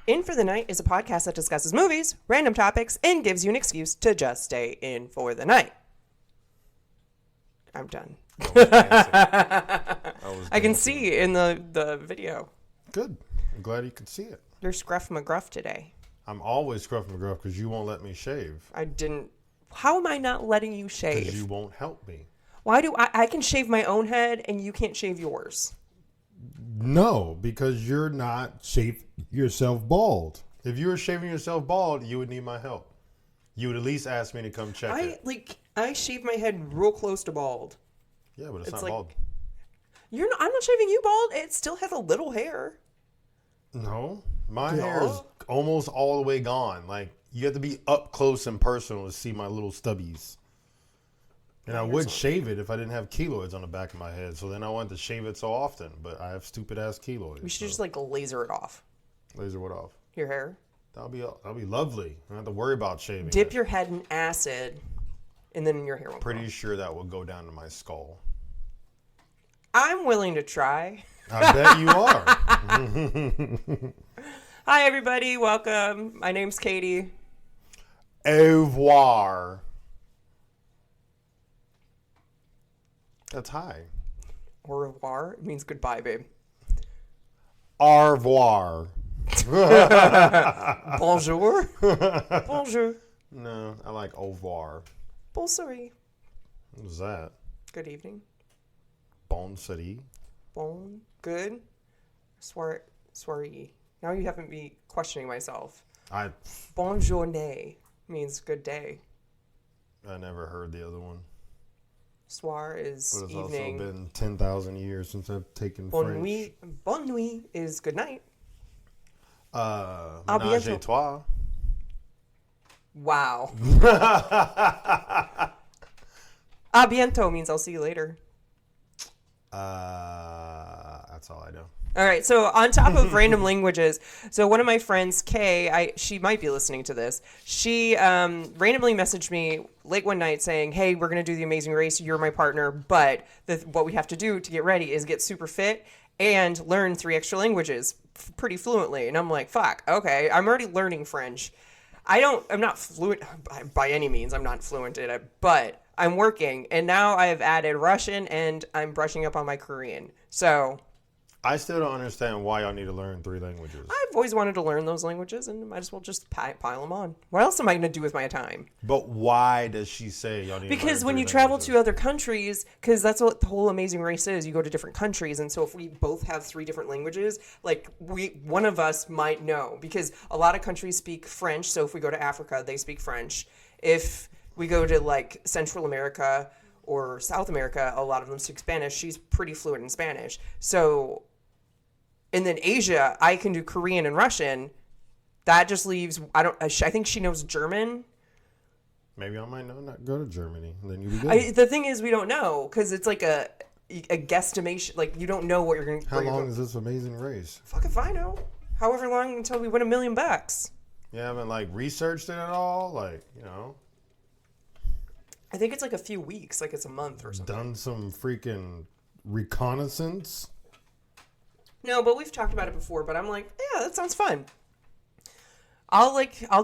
In for the Night is a podcast that discusses movies, random topics, and gives you an excuse to just stay in for the night. I'm done. I can see in the video. Good. I'm glad you could see it. You're Scruff McGruff today. I'm always Scruff McGruff because you won't let me shave. I didn't. How am I not letting you shave? Because you won't help me. Why do I can shave my own head and you can't shave yours? No, because you're not shaving yourself bald. If you were shaving yourself bald, you would need my help. You would at least ask me to come check it. I shave my head real close to bald. Yeah, but it's not bald. I'm not shaving you bald. It still has a little hair. No, my hair is almost all the way gone. Like, you have to be up close and personal to see my little stubbies. And I would shave it if I didn't have keloids on the back of my head. So then I wanted to shave it so often, but I have stupid ass keloids. We should just laser it off. Laser what off? Your hair. That'll be lovely. I don't have to worry about shaving. Dip your head in acid, and then your hair won't Pretty sure that will go down to my skull. I'm willing to try. I bet you are. Hi, everybody. Welcome. My name's Katie. Au revoir. That's hi. Au revoir? It means goodbye, babe. Au revoir. Bonjour. Bonjour. No, I like au revoir. Bonsoir. What was that? Good evening. Bon city. Bon. Good. Soiree. Now you haven't me questioning myself. Bon journée means good day. I never heard the other one. Soir is but it's evening. Also been 10,000 years since I've taken Bonne French. nuit. Bonne nuit is good night. Ménage à toi. Wow. A bientôt means I'll see you later. That's all I know. All right, so on top of random languages, so one of my friends, Kay, she might be listening to this. She randomly messaged me late one night saying, hey, we're going to do the Amazing Race. You're my partner, but what we have to do to get ready is get super fit and learn 3 extra languages pretty fluently. And I'm like, fuck, okay, I'm already learning French. I'm not fluent by any means. I'm not fluent in it, but I'm working. And now I have added Russian and I'm brushing up on my Korean. So I still don't understand why y'all need to learn 3 languages. I've always wanted to learn those languages, and might as well just pile them on. What else am I going to do with my time? But why does she say y'all need to learn 3 Because when you travel to other countries, because that's what the whole Amazing Race is, you go to different countries, and so if we both have 3 different languages, one of us might know. Because a lot of countries speak French, so if we go to Africa, they speak French. If we go to, Central America or South America, a lot of them speak Spanish. She's pretty fluent in Spanish. So... And then Asia, I can do Korean and Russian. That just leaves, I think she knows German. Maybe I might not go to Germany. And then you be good. The thing is, we don't know, because it's like a guesstimation. You don't know what you're going to... How long is this Amazing Race? Fuck if I know. However long until we win $1 million. You haven't, researched it at all? I think it's a few weeks, it's a month or something. Done some freaking reconnaissance? No, but we've talked about it before, but I'm like, yeah, that sounds fun. I'll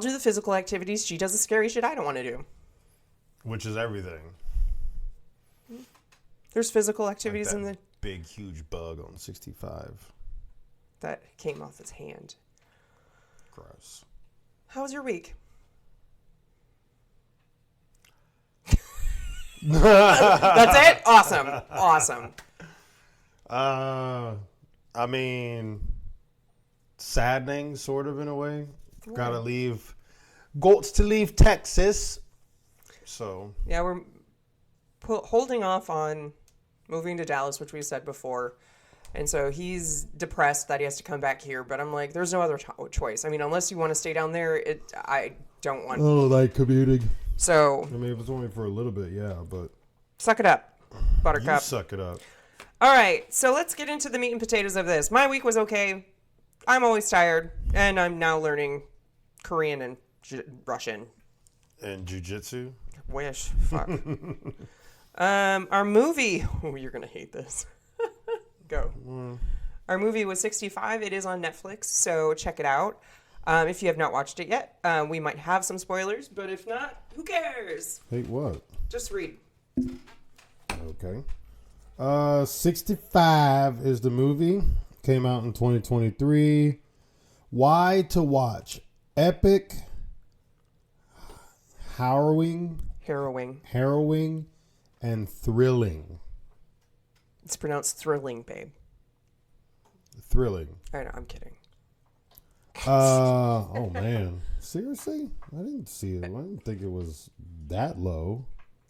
do the physical activities. She does the scary shit I don't want to do. Which is everything. There's physical activities in the... big, huge bug on 65. That came off his hand. Gross. How was your week? That's it? Awesome. Saddening, sort of, in a way. Got to leave Texas. So. Yeah, we're holding off on moving to Dallas, which we said before. And so he's depressed that he has to come back here. But I'm like, there's no other choice. Unless you want to stay down there, I don't want... Oh, commuting. So. If it's only for a little bit, yeah, but... Suck it up, Buttercup. You suck it up. All right, so let's get into the meat and potatoes of this. My week was okay. I'm always tired, and I'm now learning Korean and Russian. And jujitsu? Wish. Fuck. Our movie... Oh, you're going to hate this. Go. Our movie was 65'd. It is on Netflix, so check it out. If you have not watched it yet, we might have some spoilers, but if not, who cares? Hey, what? Just read. Okay. 65 is the movie. Came out in 2023. Why to watch? Epic, harrowing, and thrilling. It's pronounced thrilling, babe. Thrilling. I know, I'm kidding. Oh man. Seriously? I didn't see it. I didn't think it was that low.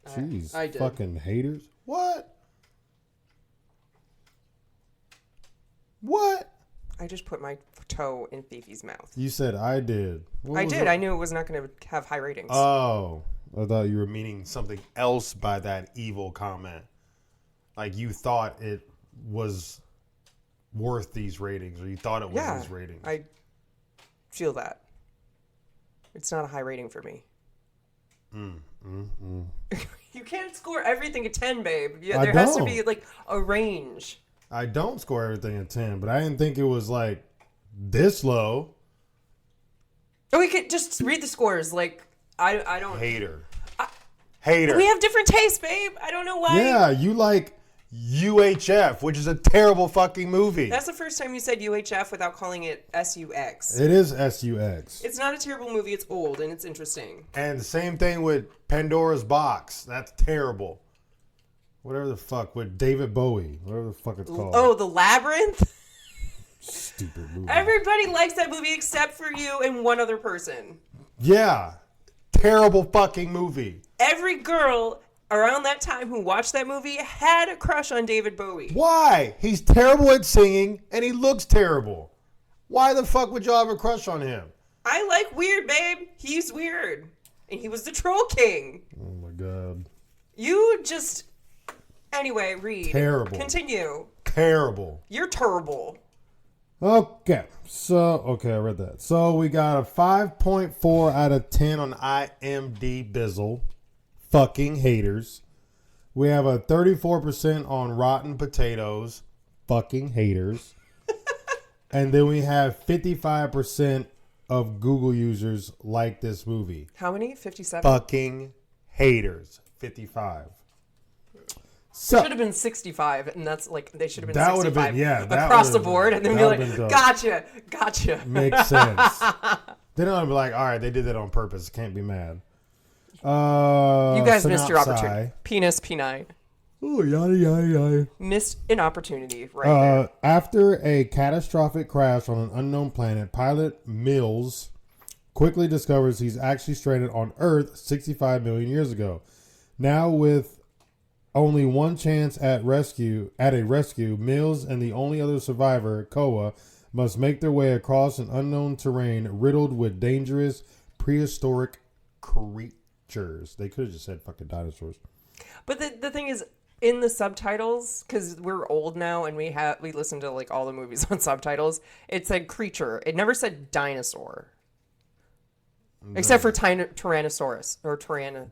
Jeez. I did. Fucking haters. What? What? I just put my toe in Fifi's mouth. You said I did. I did. I knew it was not going to have high ratings. Oh. I thought you were meaning something else by that evil comment. Like you thought it was worth these ratings, or you thought it was these ratings. I feel that. It's not a high rating for me. You can't score everything a 10, babe. Yeah, there has to be like a range. I don't score everything a 10, but I didn't think it was like this low. Oh, we could just read the scores. Like, I don't. Hater. Hater. We have different tastes, babe. I don't know why. Yeah, you like UHF, which is a terrible fucking movie. That's the first time you said UHF without calling it SUX. It is SUX. It's not a terrible movie. It's old and it's interesting. And the same thing with Pandora's Box. That's terrible. Whatever the fuck, with David Bowie. Whatever the fuck it's called. Oh, The Labyrinth? Stupid movie. Everybody likes that movie except for you and one other person. Yeah. Terrible fucking movie. Every girl around that time who watched that movie had a crush on David Bowie. Why? He's terrible at singing and he looks terrible. Why the fuck would y'all have a crush on him? I like weird, babe. He's weird. And he was the Troll King. Oh my God. You just... Anyway, read. Terrible. Continue. Terrible. You're terrible. Okay. I read that. So we got a 5.4 out of 10 on IMDb Bizzle. Fucking haters. We have a 34% on Rotten Potatoes. Fucking haters. And then we have 55% of Google users like this movie. How many? 57? Fucking haters. 55. So, should have been 65, and that's like, they should have been that 65 been, yeah, across the board, and then be like, gotcha. Makes sense. Then I'd be like, all right, they did that on purpose. Can't be mad. You guys missed your opportunity. Penis, penile. Oh, yada, yada, yada. Missed an opportunity right there. After a catastrophic crash on an unknown planet, pilot Mills quickly discovers he's actually stranded on Earth 65 million years ago. Now with only one chance at a rescue, Mills and the only other survivor, Koa, must make their way across an unknown terrain riddled with dangerous prehistoric creatures. They could have just said fucking dinosaurs. But the thing is, in the subtitles, because we're old now and we listen to like all the movies on subtitles, it said creature. It never said dinosaur. No. Except for Tyrannosaurus or Tyrannosaur.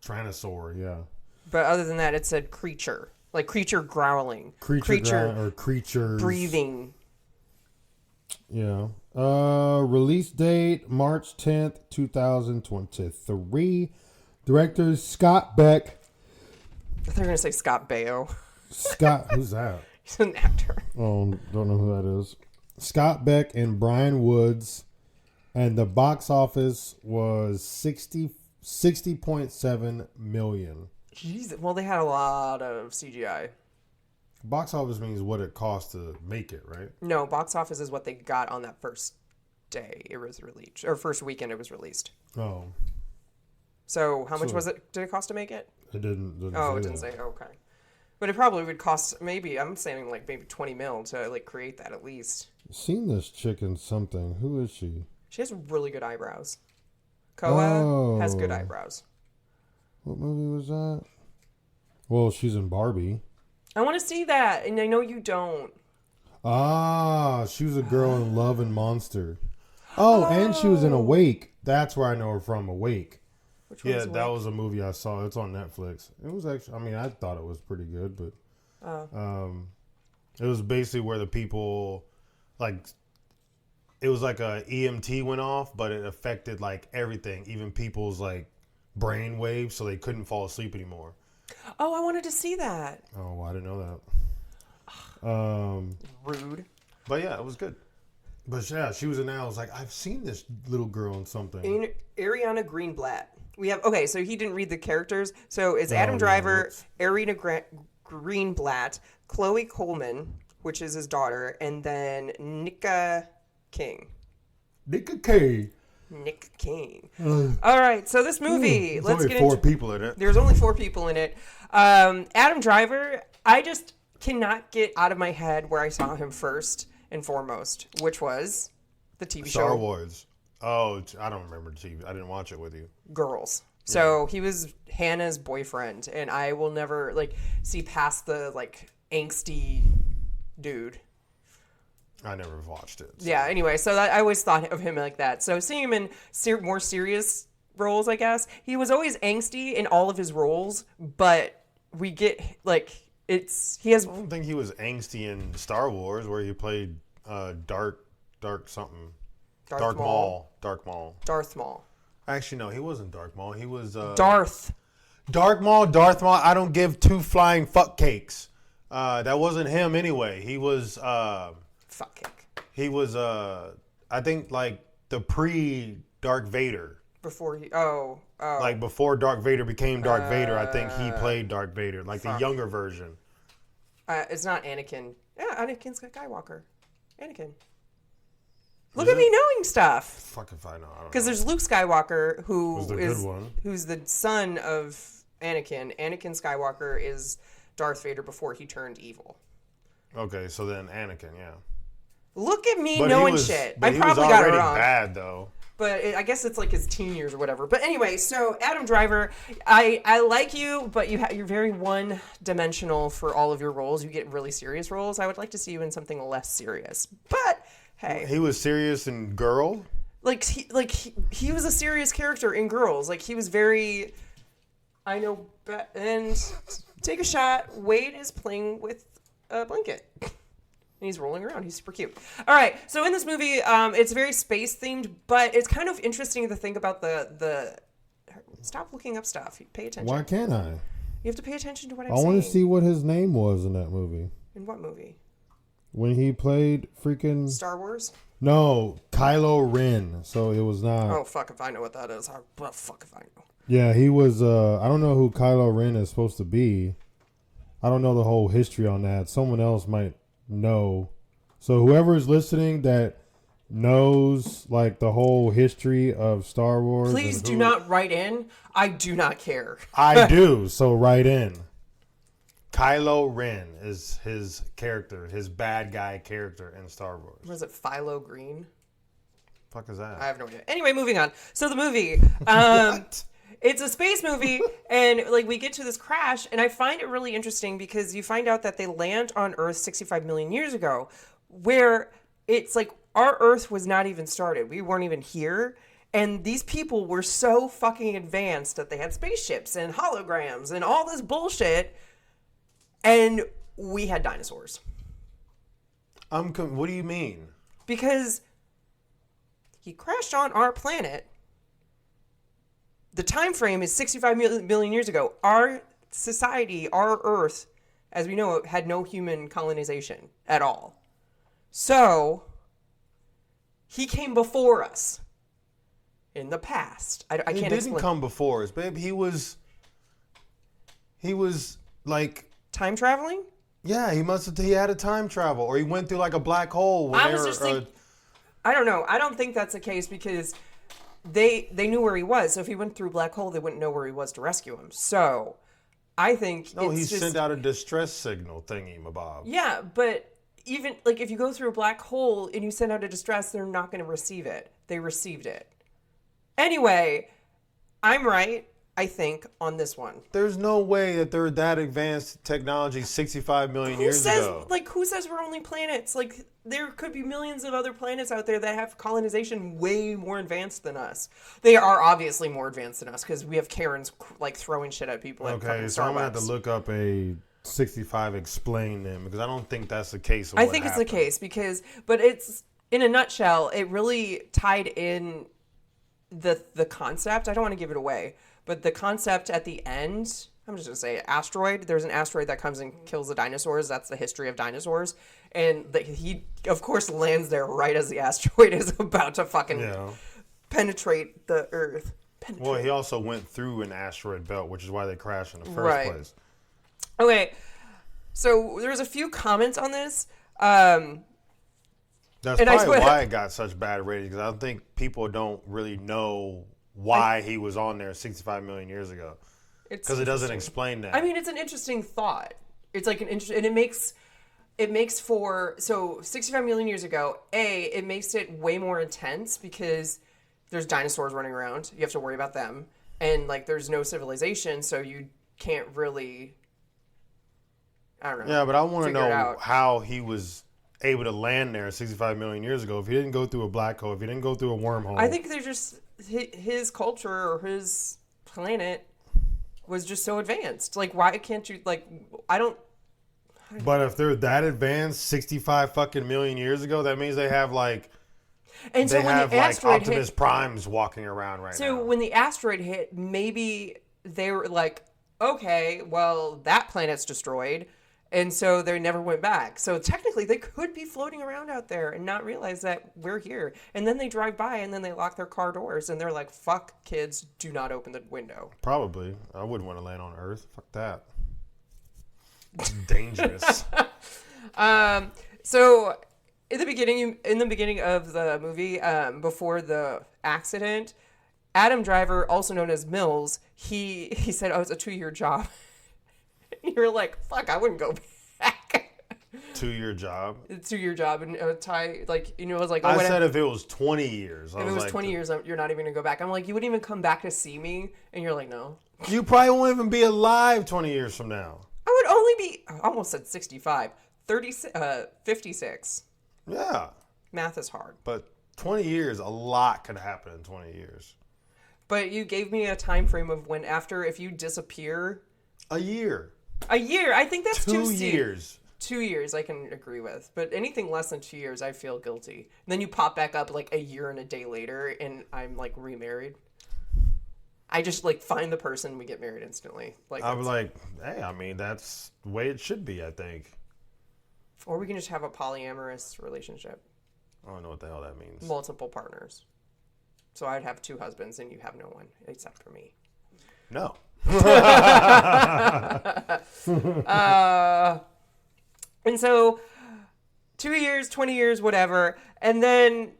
Tyrannosaur, yeah. But other than that, it said creature. Like creature growling. Creature or creatures. Breathing. Yeah. Release date, March 10th, 2023. Director, Scott Beck. I thought you were going to say Scott Baio. Scott, who's that? He's an actor. Oh, don't know who that is. Scott Beck and Brian Woods. And the box office was 60.7 million. Jeez. Well, they had a lot of CGI. Box office means what it cost to make it, right? No, box office is what they got on that first day it was released. Or first weekend it was released. Oh. So how much was it? Did it cost to make it? It didn't it didn't say. Okay. But it probably would cost maybe, I'm saying like maybe 20 mil to like create that at least. I've seen this chick in something. Who is she? She has really good eyebrows. Koa has good eyebrows. What movie was that? Well, she's in Barbie. I want to see that, and I know you don't. She was a girl in Love and Monster. And she was in Awake. That's where I know her from, Awake. Which one was Awake? That was a movie I saw. It's on Netflix. It was actually, I mean, I thought it was pretty good, but it was basically where the people, like, it was like a EMT went off, but it affected like everything, even people's like brain waves, so they couldn't fall asleep anymore. Oh, I wanted to see that. Oh, well, I didn't know that. Rude. But yeah, it was good. But yeah, she was in there. I was like, I've seen this little girl in something. Ariana Greenblatt. We have so he didn't read the characters. So it's Adam Driver, Ariana Greenblatt, Chloe Coleman, which is his daughter, and then Nika King. Nika King. Nick King. All right, so this movie. Let's get into 4 people in it. There's only 4 people in it. Adam Driver. I just cannot get out of my head where I saw him first and foremost, which was the TV show Star Wars. Oh, I don't remember TV. I didn't watch it with you. Girls. So he was Hannah's boyfriend, and I will never see past the angsty dude. I never watched it. So. Yeah. Anyway, so I always thought of him like that. So seeing him in more serious roles, I guess he was always angsty in all of his roles, but we get he has. I don't think he was angsty in Star Wars, where he played Darth something. Darth Maul. Darth Maul. Actually, no, he wasn't Darth Maul. He was Darth Maul. I don't give 2 flying fuck cakes. That wasn't him anyway. He was fuck cake. He was I think the pre-Darth Vader. Before he like before Darth Vader became Darth Vader, I think he played Darth Vader, the younger version. It's not Anakin. Yeah, Anakin's Skywalker. Anakin. Look at me knowing stuff. Fuck if I know. Because there's Luke Skywalker, who's the son of Anakin. Anakin Skywalker is Darth Vader before he turned evil. Okay, so then Anakin, yeah. Look at me knowing shit. I probably got it wrong. He was already bad, though. But I guess it's his teen years or whatever. But anyway, so Adam Driver, I like you, but you're very one-dimensional for all of your roles. You get really serious roles. I would like to see you in something less serious. But hey, he was serious in Girl. He was a serious character in Girls. He was very. I know, and take a shot. Wade is playing with a blanket. And he's rolling around. He's super cute. All right. So in this movie, it's very space themed, but it's kind of interesting to think about the. Stop looking up stuff. Pay attention. Why can't I? You have to pay attention to what I'm saying. I want to see what his name was in that movie. In what movie? When he played freaking Star Wars. No, Kylo Ren. So it was not. Oh fuck! If I know what that is, fuck if I know. Yeah, he was. I don't know who Kylo Ren is supposed to be. I don't know the whole history on that. Someone else might know. So whoever is listening that knows the whole history of Star Wars, please do not write in. I do not care. I do. So write in. Kylo Ren is his character, his bad guy character in Star Wars. Was it Philo Green? Fuck is that? I have no idea. Anyway, moving on. So the movie, it's a space movie, and we get to this crash, and I find it really interesting because you find out that they land on Earth 65 million years ago, where it's our Earth was not even started. We weren't even here. And these people were so fucking advanced that they had spaceships and holograms and all this bullshit. And we had dinosaurs. What do you mean? Because he crashed on our planet. The time frame is 65 million years ago. Our society, our Earth, as we know it, had no human colonization at all. So, he came before us in the past. I can't explain. He didn't come before us, babe. He was time traveling? Yeah, he had a time travel, or he went through a black hole. I was just thinking, I don't know. I don't think that's the case because they knew where he was. So if he went through a black hole, they wouldn't know where he was to rescue him. So I think he sent out a distress signal thingy, mabob. Yeah, but even if you go through a black hole and you send out a distress, they're not going to receive it. They received it. Anyway, I'm right. I think, on this one. There's no way that they're that advanced technology 65 million years ago. Who says we're only planets? There could be millions of other planets out there that have colonization way more advanced than us. They are obviously more advanced than us because we have Karens, throwing shit at people at fucking Starbucks. So I'm going to have to look up a 65 explain them because I don't think that's the case. I think it's the case but in a nutshell, it really tied in the concept. I don't want to give it away, but the concept at the end, I'm just going to say asteroid. There's an asteroid that comes and kills the dinosaurs. That's the history of dinosaurs. And he, of course, lands there right as the asteroid is about to fucking penetrate the Earth. Well, he also went through an asteroid belt, which is why they crashed in the first place. Okay. So there was a few comments on this. That's probably why it got such bad ratings, because I don't think people don't really know why he was on there 65 million years ago. Because it doesn't explain that. I mean, it's an interesting thought. It's like an interesting, and it makes for, so 65 million years ago, it makes it way more intense because there's dinosaurs running around. You have to worry about them. And like, there's no civilization, so you can't really, I don't know. Yeah, but I want to know how he was able to land there 65 million years ago. If he didn't go through a black hole, if he didn't go through a wormhole. I think they're just, his culture or his planet was just so advanced. Like, why can't you, like, I don't. But if they're that advanced 65 fucking million years ago, that means they have like, and so they when have the like asteroid Optimus hit, Primes walking around right now. So when the asteroid hit, maybe they were like, okay, well, that planet's destroyed. And so they never went back. So technically they could be floating around out there and not realize that we're here. And then they drive by and then they lock their car doors and they're like, fuck, kids, do not open the window. Probably. I wouldn't want to land on Earth. Fuck that. It's dangerous. So in the beginning of the movie, before the accident, Adam Driver, also known as Mills, he said, oh, it's a 2-year job. You're like, fuck, I wouldn't go back. 2-year job? It's a 2-year job. And Ty, like, you know, it was like, oh, I said if it was 20 years. If it was 20 years, you're not even going to go back. I'm like, you wouldn't even come back to see me? And you're like, no. You probably won't even be alive 20 years from now. I would only be, I almost said 65, 56. Yeah. Math is hard. But 20 years, a lot could happen in 20 years. But you gave me a time frame of when after, if you disappear. A year. A year. I think that's 2 years. 2 years I can agree with. But anything less than 2 years, I feel guilty. And then you pop back up like a year and a day later and I'm like remarried. I just like find the person and we get married instantly. Like I was like, hey, I mean, that's the way it should be, I think. Or we can just have a polyamorous relationship. I don't know what the hell that means. Multiple partners. So I'd have 2 husbands and you have no one except for me. No. And so 2 years, 20 years, whatever. And then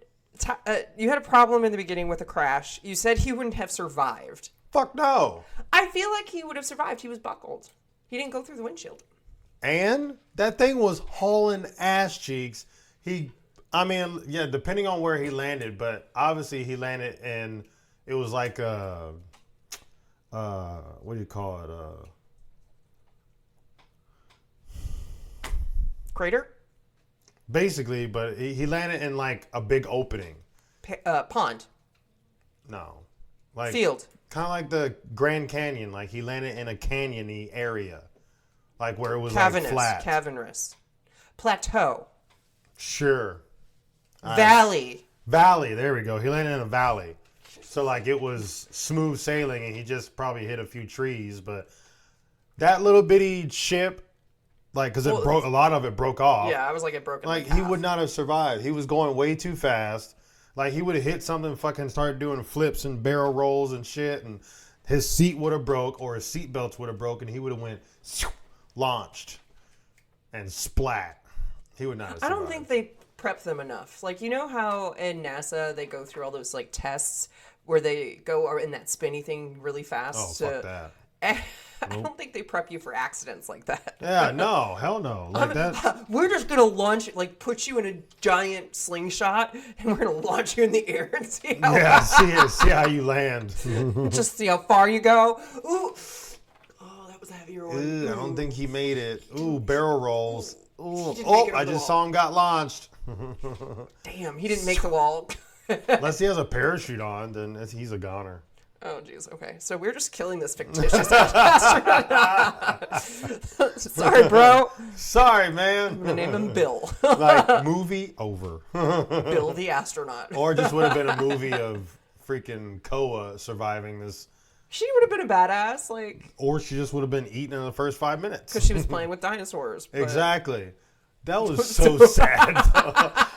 you had a problem in the beginning with a crash. You said he wouldn't have survived. Fuck no. I feel like he would have survived. He was buckled. He didn't go through the windshield. And that thing was hauling ass cheeks. Depending on where he landed, but obviously he landed in, it was like what do you call it? Crater? Basically, but he landed in like a big opening. Pond. No. Like Field. Kind of like the Grand Canyon. Like he landed in a canyon-y area. Like where it was like flat. Cavernous. Plateau. Sure. Valley. Valley, there we go. He landed in a valley. So like it was smooth sailing and he just probably hit a few trees. But that little bitty ship, like, because a lot of it broke off. Yeah, I was like, it broke in like he would not have survived. He was going way too fast. Like he would have hit something, fucking started doing flips and barrel rolls and shit, and his seat would have broke or his seat belts would have broken. He would have went launched and splat. He would not have survived. I don't think they prep them enough. Like, you know how in NASA they go through all those like tests where they go in that spinny thing really fast? Oh, fuck that. I don't think they prep you for accidents like that. Yeah, no, hell no. Like that. We're just gonna launch, like, put you in a giant slingshot, and we're gonna launch you in the air and see how. See how you land. Just see how far you go. Ooh, oh, that was a heavier one. I don't think he made it. Ooh, barrel rolls. Ooh, I just saw him got launched. Damn, he didn't make the wall. Unless he has a parachute on, then he's a goner. Oh, geez. Okay. So we're just killing this fictitious astronaut. Sorry, bro. Sorry, man. I'm going to name him Bill. Like, movie over. Bill the astronaut. Or just would have been a movie of freaking Koa surviving this. She would have been a badass, like... Or she just would have been eaten in the first 5 minutes. Because she was playing with dinosaurs. But... Exactly. That was so sad.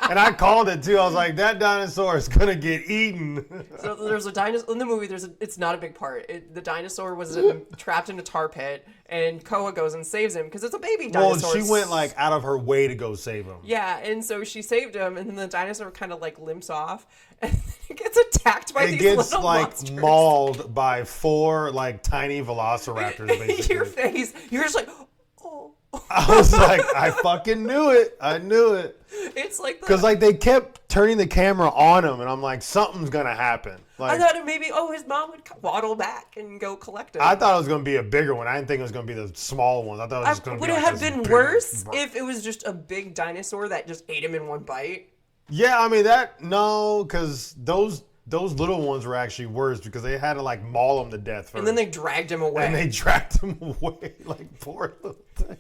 And I called it, too. I was like, that dinosaur is going to get eaten. So there's a dinosaur... In the movie, it's not a big part. The dinosaur was trapped in a tar pit, and Koa goes and saves him, because it's a baby dinosaur. Well, she went, like, out of her way to go save him. Yeah, and so she saved him, and then the dinosaur kind of, like, limps off, and then it gets attacked by these little monsters. Mauled by 4, like, tiny velociraptors, basically. Your face. You're just like, oh. I was like, I fucking knew it. I knew it. It's like because like they kept turning the camera on him, and I'm like, something's gonna happen. Like, I thought it maybe his mom would waddle back and go collect him. I thought it was gonna be a bigger one. I didn't think it was gonna be the small ones. I thought it was just gonna be. Would it have been worse if it was just a big dinosaur that just ate him in one bite? Yeah, I mean because those little ones were actually worse because they had to like maul him to death first. And then they dragged him away. Like poor little thing.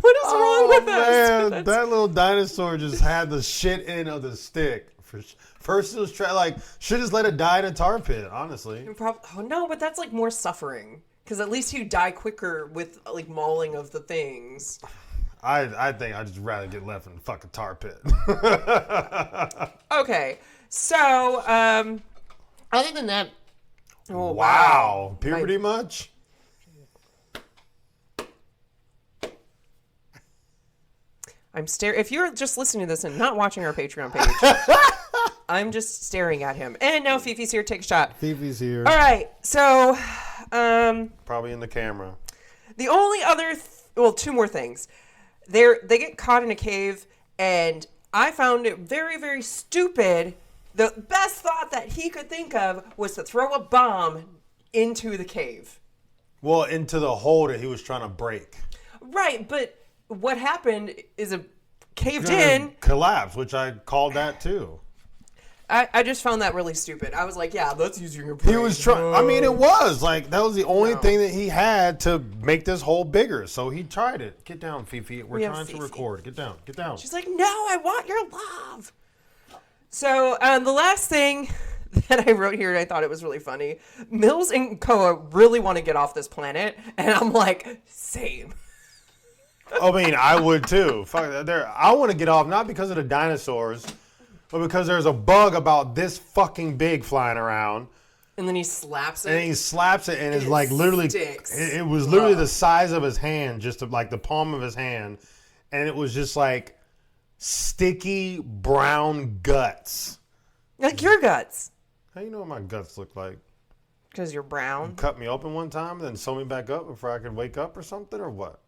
What is wrong with us? Man, that little dinosaur just had the shit end of the stick. First it was should just let it die in a tar pit, honestly. No, but that's like more suffering. Because at least you die quicker with like mauling of the things. I think I'd just rather get left in the fucking tar pit. Okay, so other than that, wow. Puberty much? I'm staring. If you're just listening to this and not watching our Patreon page, I'm just staring at him. And now Fifi's here. Take a shot. Fifi's here. All right. So, probably in the camera. The only other, two more things. They get caught in a cave, and I found it very, very stupid. The best thought that he could think of was to throw a bomb into the cave. Well, into the hole that he was trying to break. Right, but what happened is it caved in. Collapse, which I called that too. I just found that really stupid. I was like, yeah, that's using your brain. He was trying. I mean, it was like that was the only thing that he had to make this hole bigger. So he tried it. Get down, Fifi. We're trying to record. Get down. Get down. She's like, no, I want your love. So the last thing that I wrote here, and I thought it was really funny. Mills and Koa really want to get off this planet, and I'm like, same. I mean, I would too. Fuck that. I want to get off not because of the dinosaurs, but because there's a bug about this fucking big flying around. And then he slaps it. And it's like literally, it was literally the size of his hand, just like the palm of his hand. And it was just like sticky brown guts. Like your guts. How you know what my guts look like? Because you're brown. You cut me open one time and then sew me back up before I could wake up or something, or what?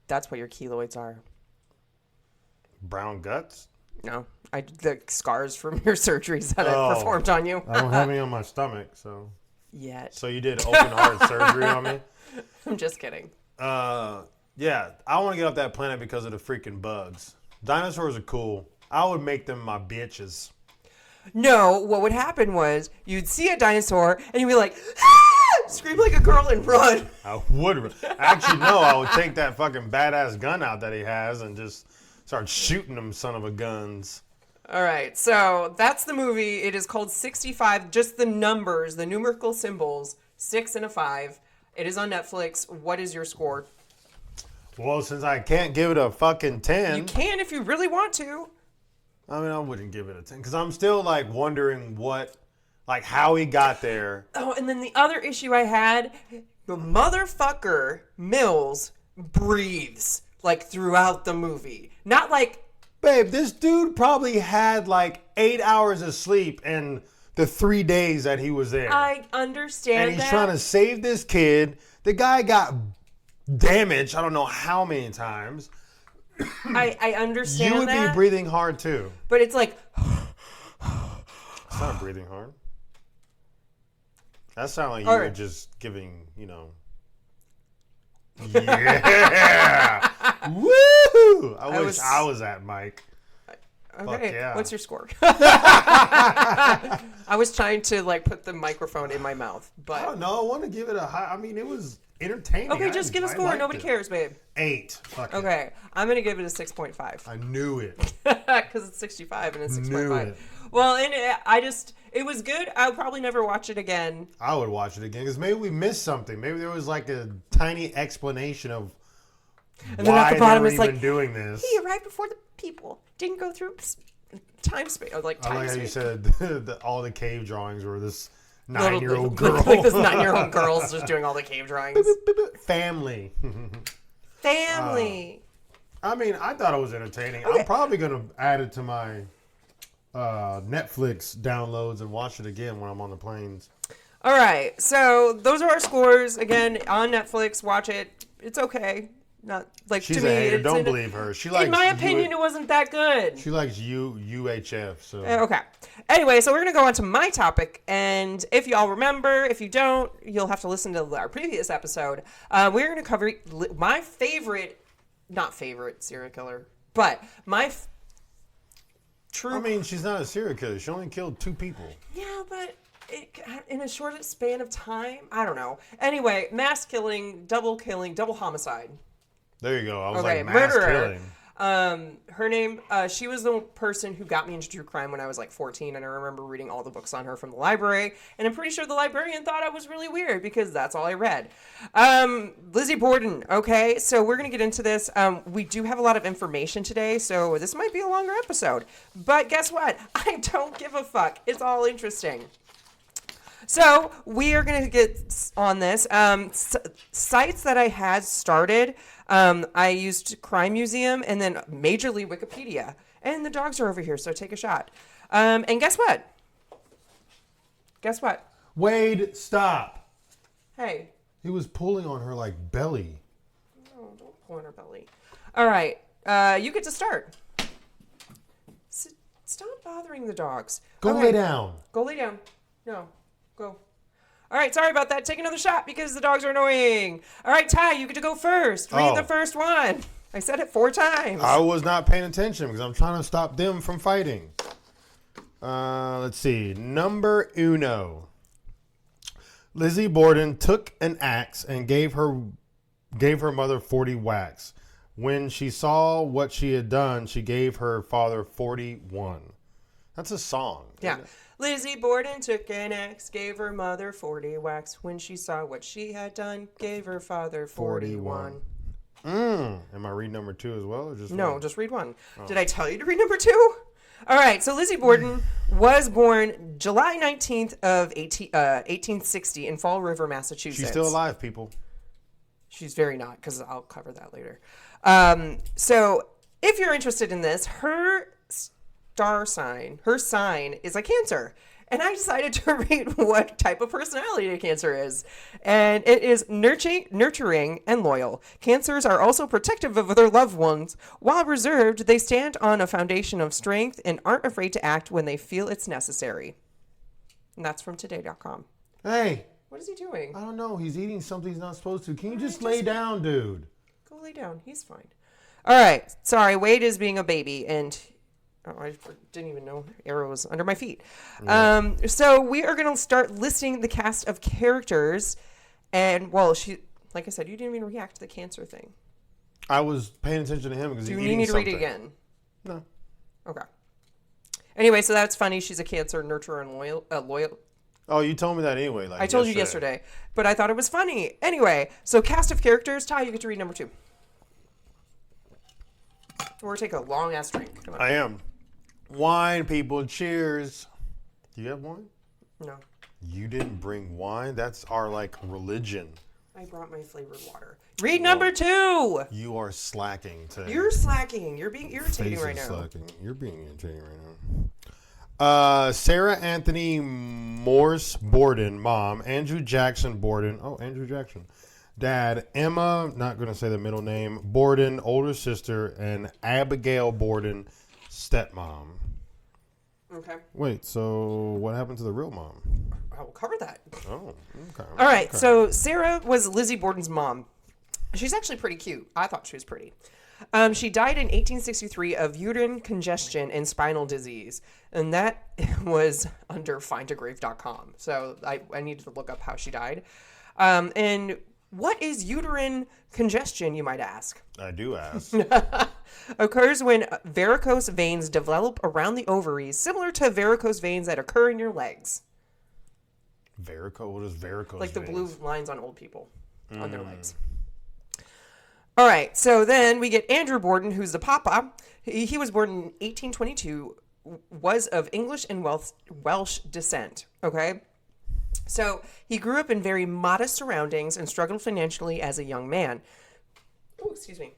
That's what your keloids are. Brown guts? No. The scars from your surgeries that I performed on you. I don't have any on my stomach, so. Yet. So you did open heart surgery on me? I'm just kidding. Yeah, I want to get off that planet because of the freaking bugs. Dinosaurs are cool. I would make them my bitches. No, what would happen was you'd see a dinosaur and you'd be like, ah! Scream like a girl and run. I would. Actually, no, I would take that fucking badass gun out that he has and just start shooting them son of a guns. All right, so that's the movie. It is called 65, just the numbers, the numerical symbols, 6 and a 5. It is on Netflix. What is your score? Well, since I can't give it a fucking 10. You can if you really want to. I mean, I wouldn't give it a 10 because I'm still like wondering how he got there. Oh, and then the other issue I had, the motherfucker Mills breathes like throughout the movie. Not like... Babe, this dude probably had like 8 hours of sleep in the 3 days that he was there. I understand and he's trying to save this kid. The guy got damaged, I don't know how many times. I understand that. You would be breathing hard too. But it's like... It's not breathing hard. That sounded like you were just giving, Yeah! Woo! I wish I was that Mike. Okay, yeah. what's your score? I was trying to like put the microphone in my mouth, I but don't know. I want to give it a high. I mean, it was entertaining. okay, just give a I score. liked Nobody it. cares, babe. 8. Fuck it. Okay, I'm gonna give it a 6.5 I knew it. because it's 65 and it's Knew 6.5. it. Well, and it was good. I'll probably never watch it again. I would watch it again because maybe we missed something. Maybe there was like a tiny explanation of And then why at the bottom they were it's even like doing this. he arrived before the people. Didn't go through time space. Or like I time like how you space. said all the cave drawings were this 9-year-old girl. Like this 9-year-old girl's just doing all the cave drawings. Family. Family. I mean, I thought it was entertaining. I'm probably going to add it to my Netflix downloads and watch it again when I'm on the planes. All right, so those are our scores. Again, on Netflix, watch it. It's okay. Not like She's to me. a hater. It's Don't believe her. She likes in my opinion, it wasn't that good. She likes UHF. So Okay. Anyway, so we're gonna go on to my topic, and if y'all remember, if you don't, you'll have to listen to our previous episode. We're gonna cover my favorite, not favorite serial killer, but my true. I mean, she's not a serial killer. She only killed 2 people. Yeah, but in a short span of time, I don't know. Anyway, mass killing, double homicide. There you go. I was Okay, like, mass murderer. killing. Her name, she was the person who got me into true crime when I was like 14, and I remember reading all the books on her from the library, and I'm pretty sure the librarian thought I was really weird because that's all I read. Lizzie Borden, okay, so we're going to get into this. We do have a lot of information today, so this might be a longer episode, but guess what? I don't give a fuck. It's all interesting. So we are going to get on this. Sites that I had started, I used Crime Museum and then Majorly Wikipedia. And the dogs are over here, so take a shot. And guess what? Guess what? Wade, stop. Hey. He was pulling on her like belly. No, don't pull on her belly. All right. You get to start. Stop bothering the dogs. Go lay down. Go lay down. No. Go. All right, sorry about that. Take another shot because the dogs are annoying. All right, Ty, you get to go first. Read the first one. I said it 4 times. I was not paying attention because I'm trying to stop them from fighting. Let's see. Number uno. Lizzie Borden took an axe and gave her mother 40 whacks. When she saw what she had done, she gave her father 41. That's a song. Yeah. Lizzie Borden took an axe, gave her mother 40 whacks. When she saw what she had done, gave her father 41. Am I reading number 2 as well? Or just No, one? just read 1. Oh. Did I tell you to read number 2? All right, so Lizzie Borden was born July 19th of 1860 in Fall River, Massachusetts. She's still alive, people. She's very not, because I'll cover that later. So if you're interested in this, her sign is a Cancer. And I decided to read what type of personality a Cancer is. And it is nurturing and loyal. Cancers are also protective of their loved ones. While reserved, they stand on a foundation of strength and aren't afraid to act when they feel it's necessary. And that's from today.com. Hey. What is he doing? I don't know. He's eating something he's not supposed to. Can you just lay down, dude? Go lay down. He's fine. All right. Sorry, Wade is being a baby, and I didn't even know Arrow was under my feet. Yeah. So we are going to start listing the cast of characters, and well, like I said, you didn't even react to the Cancer thing. I was paying attention to him because he's eating something. Do you need to read it again? No. Okay. Anyway, so that's funny. She's a Cancer, nurturer, and loyal. Oh, you told me that anyway. I told you yesterday, but I thought it was funny. Anyway, so cast of characters. Ty, you get to read number 2. We're taking a long ass drink. Come on. I am. Wine, people. Cheers. Do you have wine? No. You didn't bring wine? That's our, religion. I brought my flavored water. Read number 2. You are slacking today. You're slacking. You're being irritating right now. Slacking. You're being irritating right now. Sarah Anthony Morse Borden, mom. Andrew Jackson Borden. Oh, Andrew Jackson. Dad, Emma, not going to say the middle name, Borden, older sister, and Abigail Borden, stepmom. Okay. Wait, so what happened to the real mom? I will cover that. Oh, okay. All right, so Sarah was Lizzie Borden's mom. She's actually pretty cute. I thought she was pretty. She died in 1863 of uterine congestion and spinal disease. And that was under findagrave.com. So I needed to look up how she died. And what is uterine congestion, you might ask? I do ask. Occurs when varicose veins develop around the ovaries, similar to varicose veins that occur in your legs. Varicose? What is varicose Like the veins? blue lines on old people on their legs. All right, so then we get Andrew Borden, who's the papa. He was born in 1822, was of English and Welsh descent, okay? So he grew up in very modest surroundings and struggled financially as a young man. Oh, excuse me.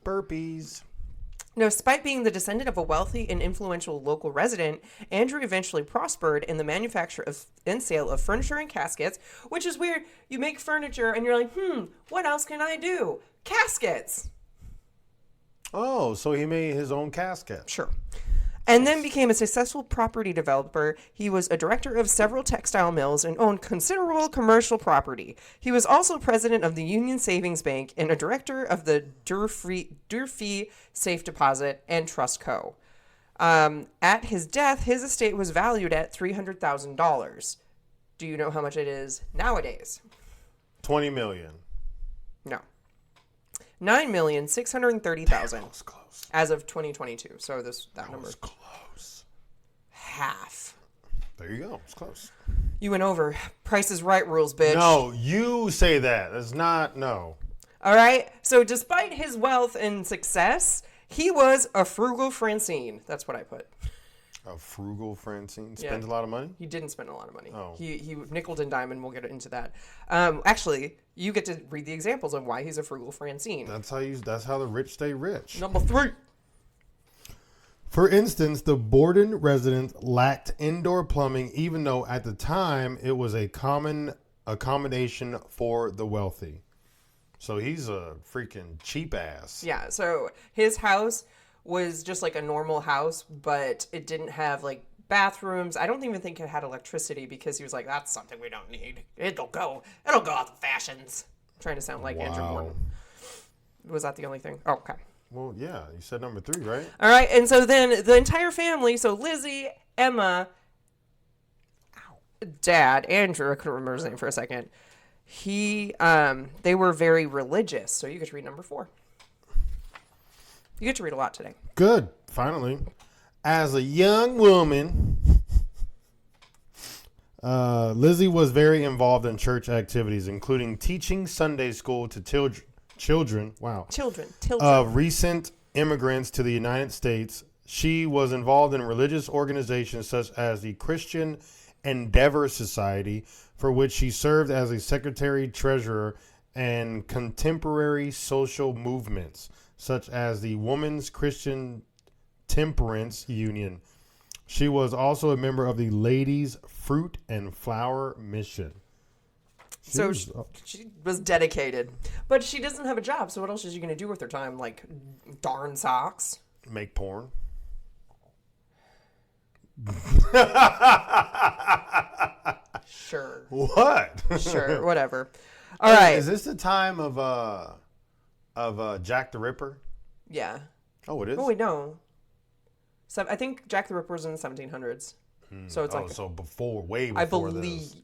Burpees. Now, despite being the descendant of a wealthy and influential local resident, Andrew eventually prospered in the manufacture and sale of furniture and caskets, which is weird. You make furniture and you're like, what else can I do? Caskets. Oh, so he made his own casket. Sure. And then became a successful property developer. He was a director of several textile mills and owned considerable commercial property. He was also president of the Union Savings Bank and a director of the Durfee Safe Deposit and Trust Co. At his death, his estate was valued at $300,000. Do you know how much it is nowadays? 20 million. No. $9,630,000. That was close. As of 2022. So that number was close. Half. There you go. It's close. You went over. Price is Right rules, bitch. No, you say that. That's not, no. All right. So despite his wealth and success, he was a frugal Francine. That's what I put. A frugal Francine? Spends a lot of money? He didn't spend a lot of money. Oh. He nickel and diamond. We'll get into that. Actually, you get to read the examples of why he's a frugal Francine. That's how the rich stay rich. Number 3. For instance, the Borden residence lacked indoor plumbing, even though at the time it was a common accommodation for the wealthy. So he's a freaking cheap ass. Yeah. So his house was just like a normal house, but it didn't have like bathrooms. I don't even think it had electricity because he was like, that's something we don't need. It'll go out the fashions. I'm trying to sound like Andrew Borden. Was that the only thing? Oh, okay. Well, yeah, you said number 3, right? All right. And so then the entire family, so Lizzie, Emma, Dad, Andrew, I couldn't remember his name for a second. They were very religious. So you get to read number 4. You get to read a lot today. Good. Finally. As a young woman, Lizzie was very involved in church activities, including teaching Sunday school to children. Wow. Children. Of recent immigrants to the United States. She was involved in religious organizations such as the Christian Endeavor Society, for which she served as a secretary treasurer, and contemporary social movements such as the Women's Christian Temperance Union. She was also a member of the Ladies Fruit and Flower Mission. She was dedicated. But she doesn't have a job, so what else is she going to do with her time? Like, darn socks? Make porn. Sure. What? Sure, whatever. All right. Is this the time of Jack the Ripper? Yeah. Oh, it is? Oh, wait, no. So I think Jack the Ripper was in the 1700s. So it's so way before I believe. this.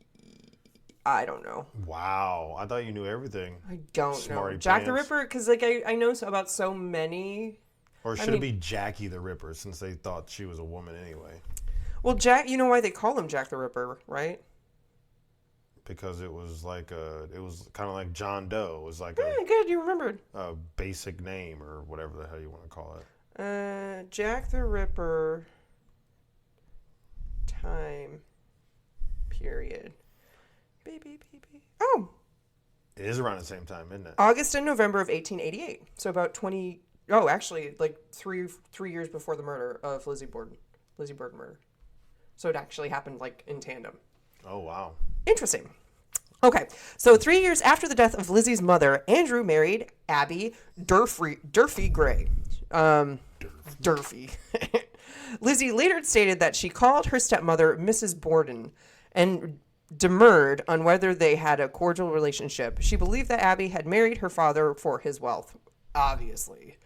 I don't know. Wow. I thought you knew everything. I don't know. Smarty Jack the pants. Ripper, because like I know about so many. Or should it be Jackie the Ripper, since they thought she was a woman anyway? Well, Jack, you know why they call him Jack the Ripper, right? Because it was kind of like John Doe. It was like Good, you remembered. a basic name or whatever the hell you want to call it. Jack the Ripper time period. Beep. Oh, It is around the same time, isn't it? August and November of 1888. So about 20. Oh, actually, like three years before the murder of Lizzie Borden murder. So it actually happened like in tandem. Oh, wow. Interesting. Okay, so 3 years after the death of Lizzie's mother, Andrew married Abby Durfee Gray. Durfee. Lizzie later stated that she called her stepmother Mrs. Borden and demurred on whether they had a cordial relationship. She believed that Abby had married her father for his wealth, obviously.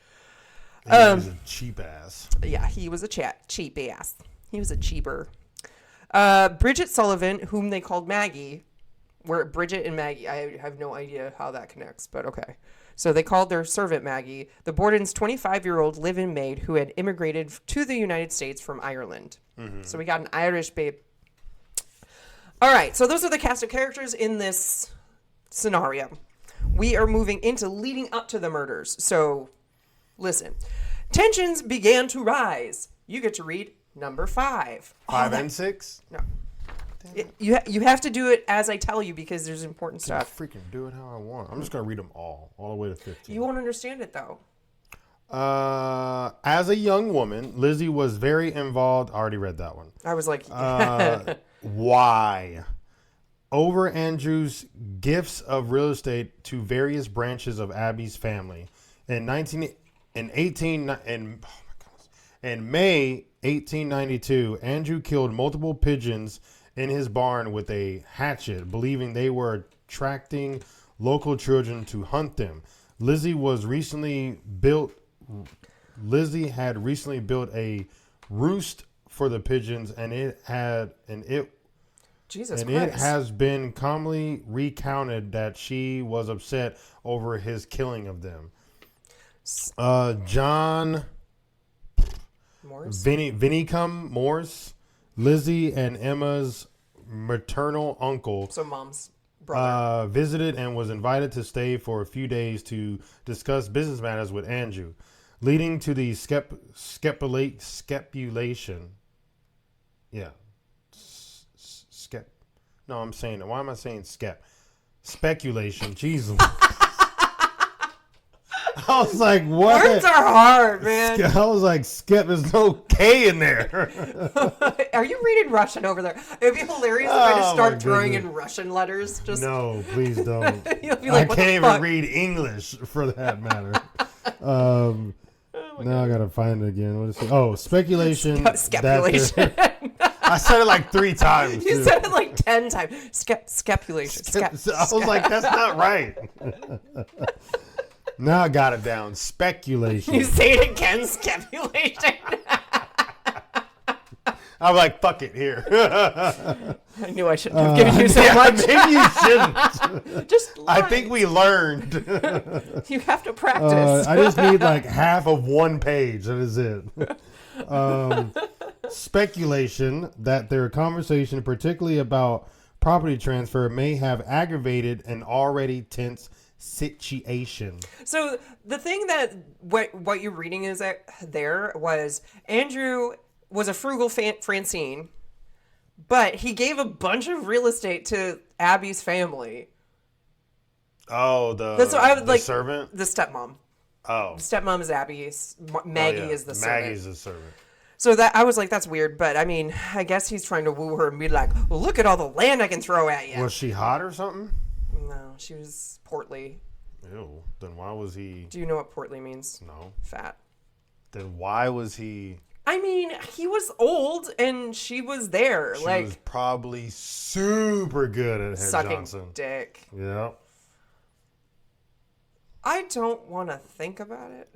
He was a cheap ass. Yeah, he was a cheap ass. He was a cheaper. Bridget Sullivan, whom they called Maggie, were Bridget and Maggie. I have no idea how that connects, but okay. So they called their servant Maggie, the Borden's 25-year-old live-in maid who had immigrated to the United States from Ireland. Mm-hmm. So we got an Irish babe. All right, so those are the cast of characters in this scenario. We are moving into leading up to the murders. So listen. Tensions began to rise. You get to read number 5. 5 and 6? No. You have to do it as I tell you because there's important stuff. Freaking do it how I want. I'm just going to read them all the way to 15. You won't understand it, though. As a young woman, Lizzie was very involved. I already read that one. I was like... Why? Over Andrew's gifts of real estate to various branches of Abby's family. In May 1892, Andrew killed multiple pigeons in his barn with a hatchet, believing they were attracting local children to hunt them. Lizzie had recently built a roost for the pigeons, and it has been commonly recounted that she was upset over his killing of them. John Morse? Vinicum Morse, Lizzie and Emma's maternal uncle, So mom's brother. visited and was invited to stay for a few days to discuss business matters with Andrew, leading to the speculation. Yeah. No, I'm saying it. Why am I saying speculation? Jesus. I was like, what? Words are hard, man. I was like, there's no K in there. Are you reading Russian over there? It'd be hilarious if I just start throwing in Russian letters. Just No, please don't. You'll be like, I what can't the even fuck? read English for that matter. Now I gotta find it again. What is it? Oh, speculation. Scapulation. I said it like 3 times. You too. said it like 10 times. Scapulation. I was like, that's not right. Now I got it down. Speculation. You say it again, scapulation. I'm like, fuck it here. I knew I shouldn't have given you so much. Maybe you shouldn't. Just I lie. think we learned. You have to practice. I just need like half of 1 page. That is it. Speculation that their conversation, particularly about property transfer, may have aggravated an already tense situation. So the thing that what you're reading is that there was Andrew was a frugal Francine, but he gave a bunch of real estate to Abby's family. Oh, That's what I would like. servant? The stepmom. Oh. The stepmom is Abby's. Maggie is the servant. Maggie's the servant. So that I was like, that's weird, but I mean, I guess he's trying to woo her and be like, well, look at all the land I can throw at you. Was she hot or something? No, she was portly. Ew. Then why was he... Do you know what portly means? No. Fat. Then why was he... I mean, he was old and she was there. She like was probably super good at Head sucking Johnson. dick. Yeah. I don't want to think about it.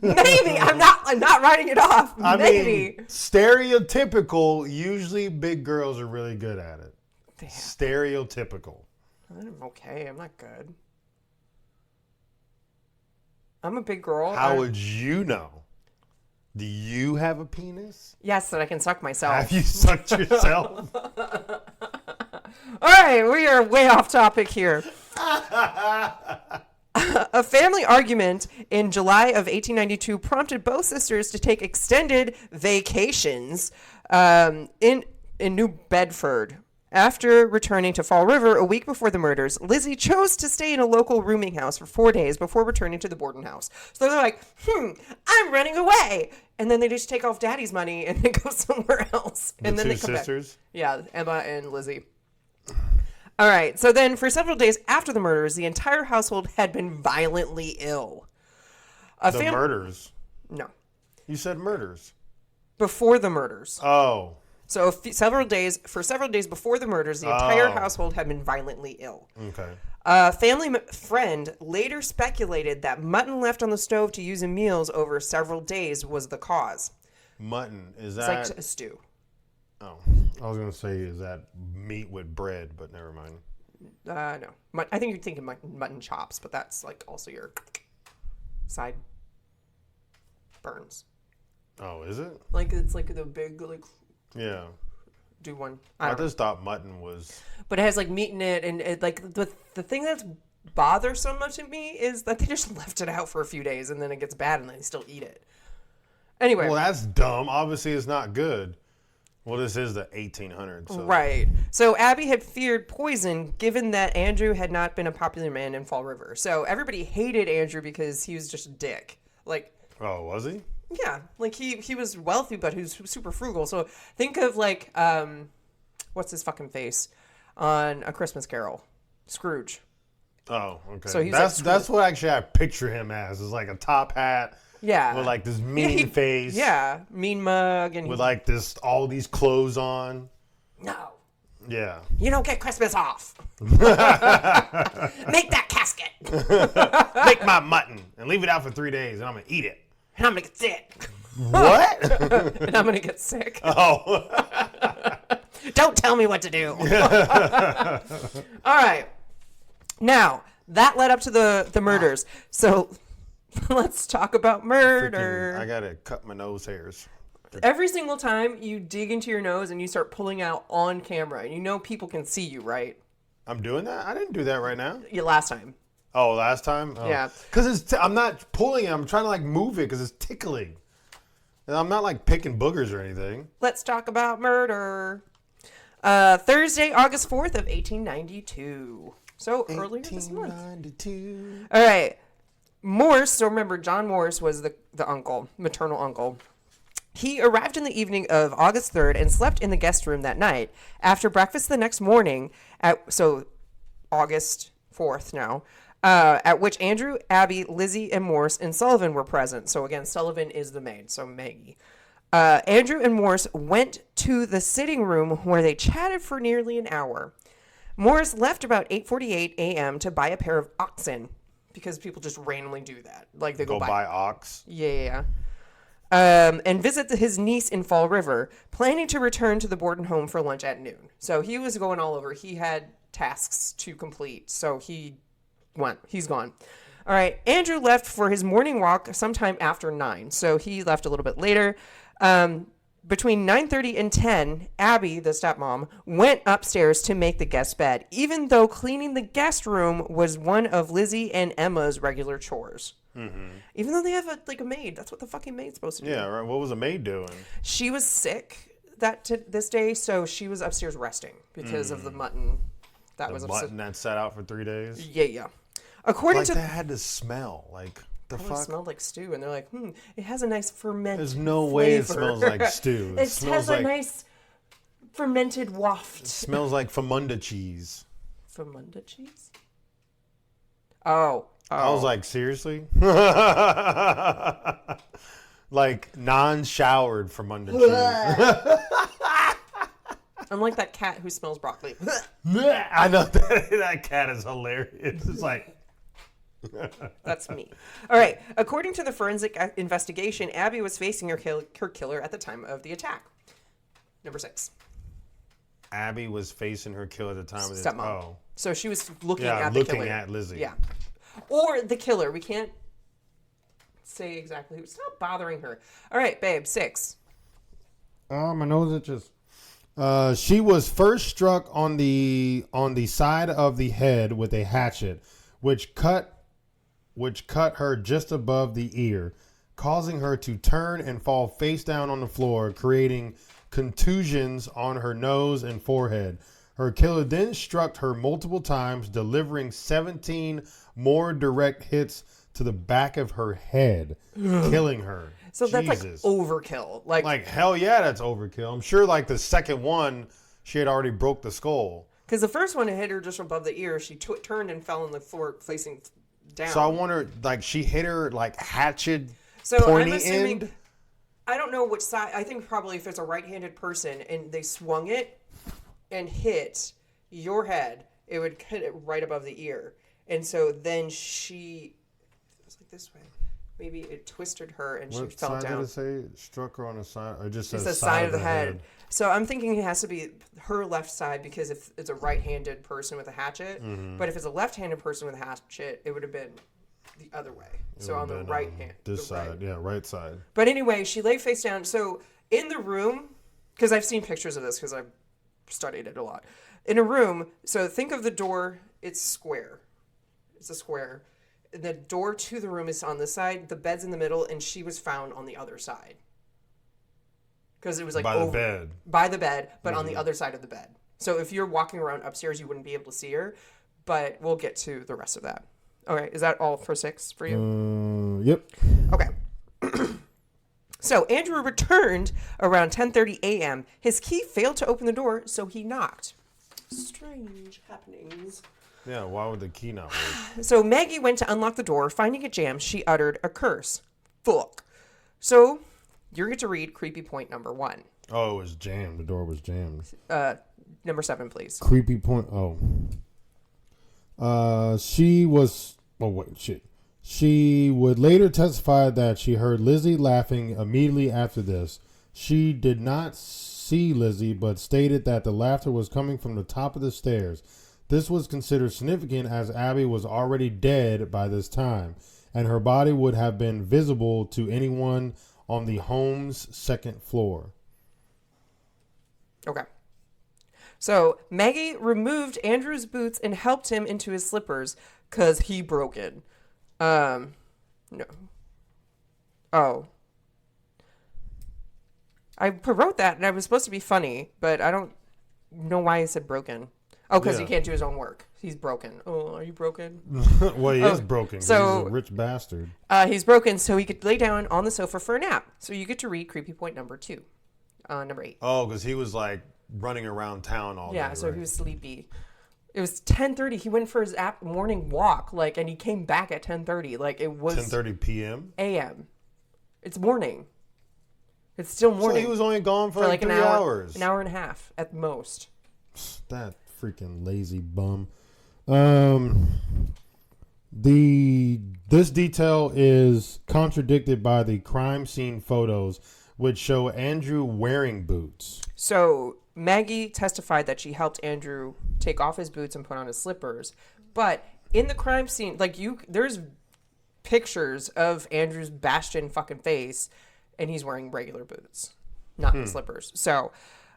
Maybe I'm not writing it off. Maybe. I mean, stereotypical. Usually, big girls are really good at it. Damn. Stereotypical. I'm okay. I'm not good. I'm a big girl. How would you know? Do you have a penis? Yes, that I can suck myself. Have you sucked yourself? All right, we are way off topic here. A family argument in July of 1892 prompted both sisters to take extended vacations in New Bedford. After returning to Fall River a week before the murders, Lizzie chose to stay in a local rooming house for 4 days before returning to the Borden house. So they're like, I'm running away. And then they just take off daddy's money and then go somewhere else. And then two they come sisters? back. Yeah, Emma and Lizzie. All right. So then for several days after the murders, the entire household had been violently ill. The murders? No. You said murders. Before the murders. Oh. So several days before the murders, the entire household had been violently ill. Okay. A friend later speculated that mutton left on the stove to use in meals over several days was the cause. Mutton, is It's that... like a stew. Oh, I was going to say, is that meat with bread, but never mind. No. I think you're thinking mutton chops, but that's like also your side burns. Oh, is it? Like it's like the big like Yeah. do one. I just thought mutton was... But it has like meat in it, and it, like the thing that's bothersome to me is that they just left it out for a few days and then it gets bad and they still eat it. Anyway. Well, that's dumb. Obviously, it's not good. Well, this is the 1800s. So. Right. So Abby had feared poison given that Andrew had not been a popular man in Fall River. So everybody hated Andrew because he was just a dick. Like... Oh, was he? Yeah, like he was wealthy, but he was super frugal. So think of like, what's his fucking face on A Christmas Carol? Scrooge. Oh, okay. So he's that's what actually I picture him as. Is like a top hat. Yeah. With like this mean face. Yeah, mean mug. And with like all these clothes on. No. Yeah. You don't get Christmas off. Make that casket. Make my mutton and leave it out for 3 days and I'm going to eat it. And I'm going to get sick. What? And I'm going to get sick. Oh. Don't tell me what to do. All right. Now, that led up to the murders. So let's talk about murder. I got to cut my nose hairs. Every single time you dig into your nose and you start pulling out on camera, and you know people can see you, right? I'm doing that? I didn't do that right now. Yeah, last time. Oh, last time? Oh. Yeah. Because I'm not pulling it. I'm trying to like move it because it's tickling. And I'm not like picking boogers or anything. Let's talk about murder. Thursday, August 4th of 1892. So earlier this month. 1892. All right. Morse, so remember, John Morse was the uncle, maternal uncle. He arrived in the evening of August 3rd and slept in the guest room that night. After breakfast the next morning, so August 4th now, at which Andrew, Abby, Lizzie, and Morse and Sullivan were present. So again, Sullivan is the maid, so Maggie. Andrew and Morse went to the sitting room where they chatted for nearly an hour. Morse left about 8:48 a.m. to buy a pair of oxen, because people just randomly do that. Like they go buy ox. Yeah. And visit his niece in Fall River, planning to return to the Borden home for lunch at noon. So he was going all over. He had tasks to complete, so he's gone. All right, Andrew left for his morning walk sometime after 9, so he left a little bit later. Between 9:30 and 10, Abby, the stepmom, went upstairs to make the guest bed, even though cleaning the guest room was one of Lizzie and Emma's regular chores. Mm-hmm. Even though they have a maid. That's what the fucking maid's supposed to do. Yeah, right. What was the maid doing? She was sick this day, so she was upstairs resting because of the mutton that that sat out for 3 days? Yeah. According to... that had to smell. Like, the fuck? It smelled like stew, and they're like, it has a nice fermented There's no flavor. way it smells like stew. It has a nice fermented waft. It smells like Famunda cheese. Famunda cheese? Oh. I was like, seriously? Like, non-showered Famunda cheese. I'm like that cat who smells broccoli. I know that cat is hilarious. It's like... That's me. All right. According to the forensic investigation, Abby was facing her killer at the time of the attack. Number 6. Abby was facing her killer at the time of the stepmom. Oh. So she was looking at the killer. looking at Lizzie. Yeah. Or the killer. We can't say exactly who. Stop bothering her. All right, babe. 6. Oh, my nose itches. She was first struck on the side of the head with a hatchet, which cut her just above the ear, causing her to turn and fall face down on the floor, creating contusions on her nose and forehead. Her killer then struck her multiple times, delivering 17 more direct hits to the back of her head, killing her. So Jesus. that's like overkill. Like hell yeah, that's overkill. I'm sure like the second one, she had already broke the skull. Because the first one hit her just above the ear. She turned and fell on the floor facing down. So I wonder, like, she hit her, like, hatchet, so pointy I'm assuming, end? I don't know which side. I think probably if it's a right-handed person and they swung it and hit your head, it would hit it right above the ear. And so then it was like this way. Maybe it twisted her and she fell What side down. did it say? Struck her on the side? Or just It's says the side of the head. So I'm thinking it has to be her left side because if it's a right-handed person with a hatchet. But if it's a left-handed person with a hatchet, it would have been the other way. So on the right hand. This side. Right. Yeah, right side. But anyway, she lay face down. So in the room, because I've seen pictures of this because I've studied it a lot. In a room, so think of the door, it's square. It's a square. The door to the room is on this side, the bed's in the middle, and she was found on the other side. Because it was like By the bed. By the bed, but on the other side of the bed. So if you're walking around upstairs, you wouldn't be able to see her. But we'll get to the rest of that. Okay, is that all for 6 for you? Yep. Okay. So Andrew returned around 10:30 a.m. His key failed to open the door, so he knocked. Strange happenings. Yeah, why would the key not work? So Maggie went to unlock the door. Finding it jammed, she uttered a curse. Fuck. So you're going to read creepy point number 1. Oh, it was jammed. The door was jammed. Number 7, please. Creepy point. She was. Oh wait, shit. She would later testify that she heard Lizzie laughing immediately after this. She did not see Lizzie, but stated that the laughter was coming from the top of the stairs. This was considered significant as Abby was already dead by this time, and her body would have been visible to anyone on the home's second floor. Okay. So Maggie removed Andrew's boots and helped him into his slippers because he broke it. No. Oh. I wrote that and I was supposed to be funny, but I don't know why I said broken. Oh, because he can't do his own work. He's broken. Oh, are you broken? Well, he is broken. So he's a rich bastard. He's broken, so he could lay down on the sofa for a nap. So you get to read creepy point number 2. Number 8. Oh, because he was like running around town all day. Yeah, so right? he was sleepy. It was 10:30. He went for his morning walk, and he came back at 10:30. It was 10:30 p.m. a.m. It's morning. It's still morning. So he was only gone for like 3 an hours. An hour and a half at most. That freaking lazy bum. This detail is contradicted by the crime scene photos, which show Andrew wearing boots. So Maggie testified that she helped Andrew take off his boots and put on his slippers. But in the crime scene, there's pictures of Andrew's bashed in fucking face, and he's wearing regular boots, not the slippers. So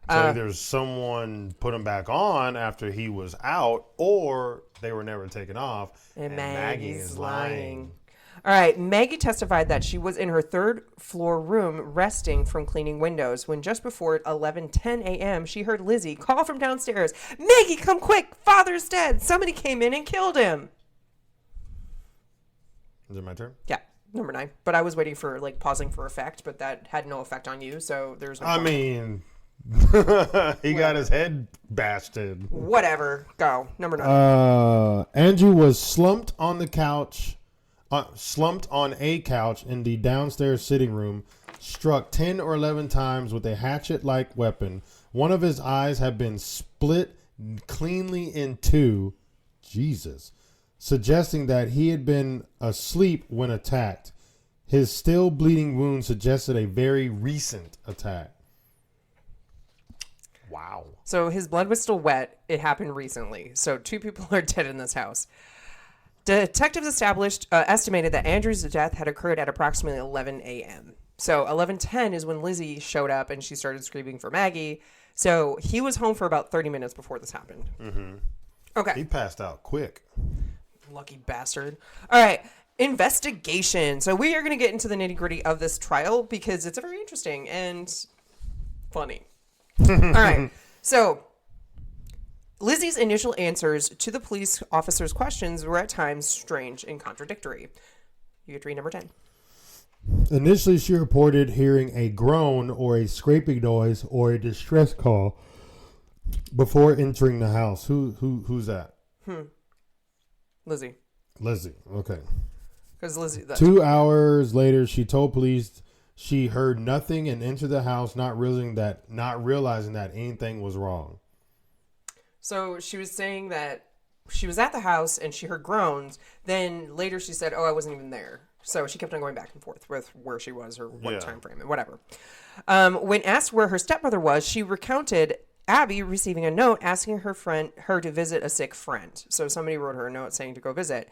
either someone put him back on after he was out, or they were never taken off. And Maggie is lying. All right. Maggie testified that she was in her 3rd floor room resting from cleaning windows when just before 11:10 a.m. she heard Lizzie call from downstairs, "Maggie, come quick. Father's dead. Somebody came in and killed him." Is it my turn? Yeah. Number 9. But I was waiting for pausing for effect, but that had no effect on you. So there's no point. mean, he got his head bashed in. Whatever. Go. Number 9. Andrew was slumped on a couch in the downstairs sitting room, struck 10 or 11 times with a hatchet-like weapon. One of his eyes had been split cleanly in 2, Jesus, suggesting that he had been asleep when attacked. His still bleeding wound suggested a very recent attack. Wow. So his blood was still wet. It happened recently. So 2 people are dead in this house. Detectives estimated that Andrew's death had occurred at approximately 11 a.m. So 11:10 is when Lizzie showed up and she started screaming for Maggie. So he was home for about 30 minutes before this happened. Mm-hmm. Okay. He passed out quick. Lucky bastard. All right. Investigation. So we are going to get into the nitty-gritty of this trial because it's very interesting and funny. All right. So Lizzie's initial answers to the police officer's questions were at times strange and contradictory. You get to read number 10. Initially, she reported hearing a groan or a scraping noise or a distress call before entering the house. Who's that? Lizzie. Lizzie. Okay. Because Lizzie. 2 hours later, she told police she heard nothing and entered the house, not realizing that anything was wrong. So she was saying that she was at the house and she heard groans. Then later she said, "Oh, I wasn't even there." So she kept on going back and forth with where she was or what time frame and whatever. When asked where her stepmother was, she recounted Abby receiving a note asking her to visit a sick friend. So somebody wrote her a note saying to go visit.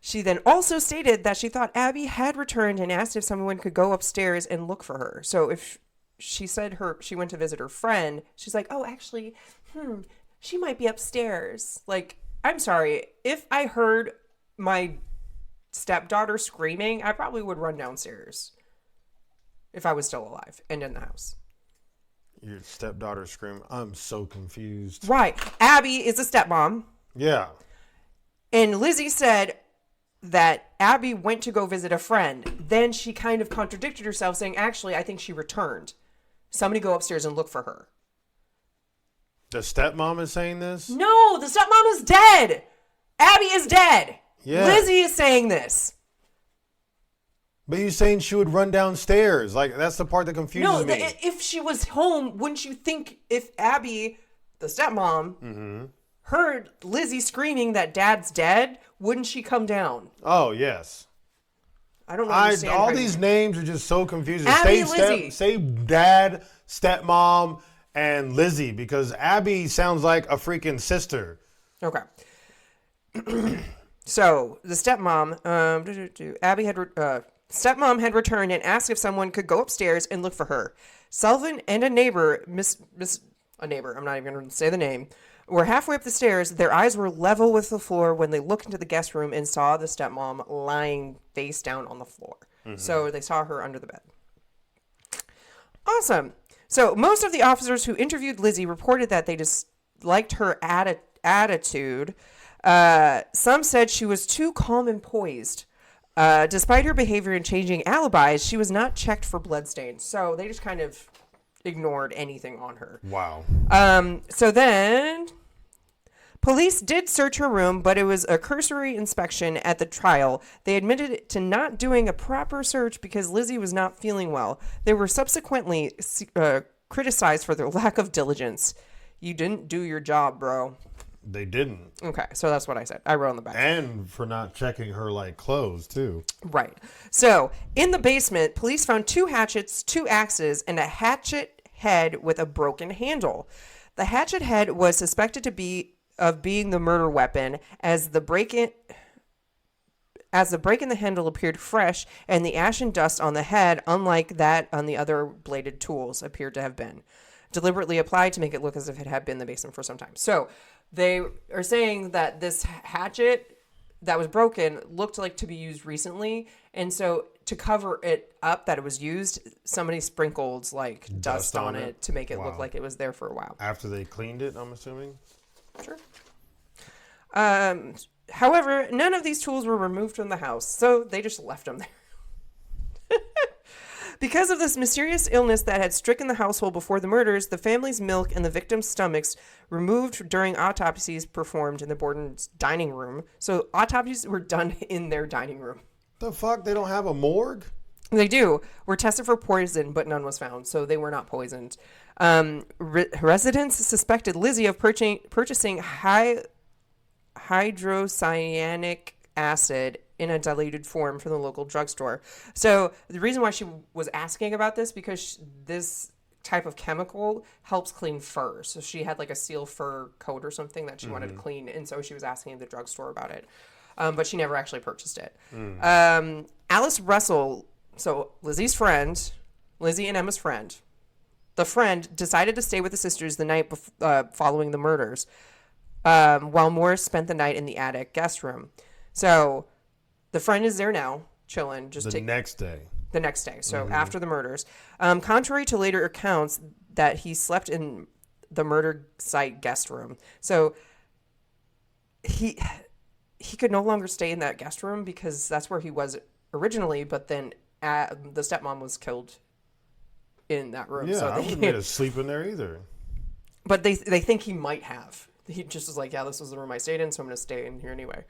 She then also stated that she thought Abby had returned and asked if someone could go upstairs and look for her. So if she said she went to visit her friend, she's like, "Oh, actually, she might be upstairs." Like, I'm sorry. If I heard my stepdaughter screaming, I probably would run downstairs if I was still alive and in the house. Your stepdaughter screaming. I'm so confused. Right. Abby is a stepmom. Yeah. And Lizzie said that Abby went to go visit a friend. Then she kind of contradicted herself, saying, "Actually, I think she returned. Somebody go upstairs and look for her." The stepmom is saying this? No, the stepmom is dead. Abby is dead. Yeah. Lizzie is saying this. But you're saying she would run downstairs. Like, that's the part that confuses me. If she was home, wouldn't you think if Abby, the stepmom, heard Lizzie screaming that dad's dead, wouldn't she come down? Oh, yes. I don't understand. All these names are just so confusing. Abby, Lizzie. Say dad, stepmom, and Lizzie, because Abby sounds like a freaking sister. Okay. So the stepmom, stepmom had returned and asked if someone could go upstairs and look for her. Sullivan and a neighbor, a neighbor, I'm not even going to say the name, were halfway up the stairs. Their eyes were level with the floor when they looked into the guest room and saw the stepmom lying face down on the floor. So they saw her under the bed. Awesome. So most of the officers who interviewed Lizzie reported that they disliked her attitude. Some said she was too calm and poised. Despite her behavior in changing alibis, she was not checked for bloodstains. So they just kind of ignored anything on her. Wow. So then police did search her room, but it was a cursory inspection at the trial. They admitted to not doing a proper search because Lizzie was not feeling well. They were subsequently criticized for their lack of diligence. You didn't do your job, bro. They didn't. Okay, so that's what I said. I wrote on the back. And for not checking her, like, clothes, too. Right. So, in the basement, police found 2 hatchets, 2 axes, and a hatchet head with a broken handle. The hatchet head was suspected to be being the murder weapon, as the break in the handle appeared fresh, and the ash and dust on the head, unlike that on the other bladed tools, appeared to have been deliberately applied to make it look as if it had been in the basement for some time. So, they are saying that this hatchet that was broken looked like to be used recently. And so to cover it up that it was used, somebody sprinkled like dust on it to make it look like it was there for a while. After they cleaned it, I'm assuming? Sure. However, none of these tools were removed from the house, so they just left them there. Because of this mysterious illness that had stricken the household before the murders, the family's milk and the victims' stomachs removed during autopsies performed in the Borden's dining room. So autopsies were done in their dining room. The fuck? They don't have a morgue? They do. Were tested for poison, but none was found, so they were not poisoned. Residents suspected Lizzie of purchasing hydrocyanic acid in a diluted form from the local drugstore. So the reason why she was asking about this, because this type of chemical helps clean fur. So she had like a seal fur coat or something that she wanted to clean. And so she was asking at the drugstore about it. But she never actually purchased it. Alice Russell, so Lizzie's friend, Lizzie and Emma's friend, the friend decided to stay with the sisters the night following the murders, while Morris spent the night in the attic guest room. So the friend is there now, chilling. The next day. The next day, so after the murders. Contrary to later accounts that he slept in the murder site guest room. So he could no longer stay in that guest room because that's where he was originally, but then the stepmom was killed in that room. Yeah, so I wouldn't be able to sleep in there either. But they think he might have. He just was like, yeah, this was the room I stayed in, so I'm going to stay in here anyway.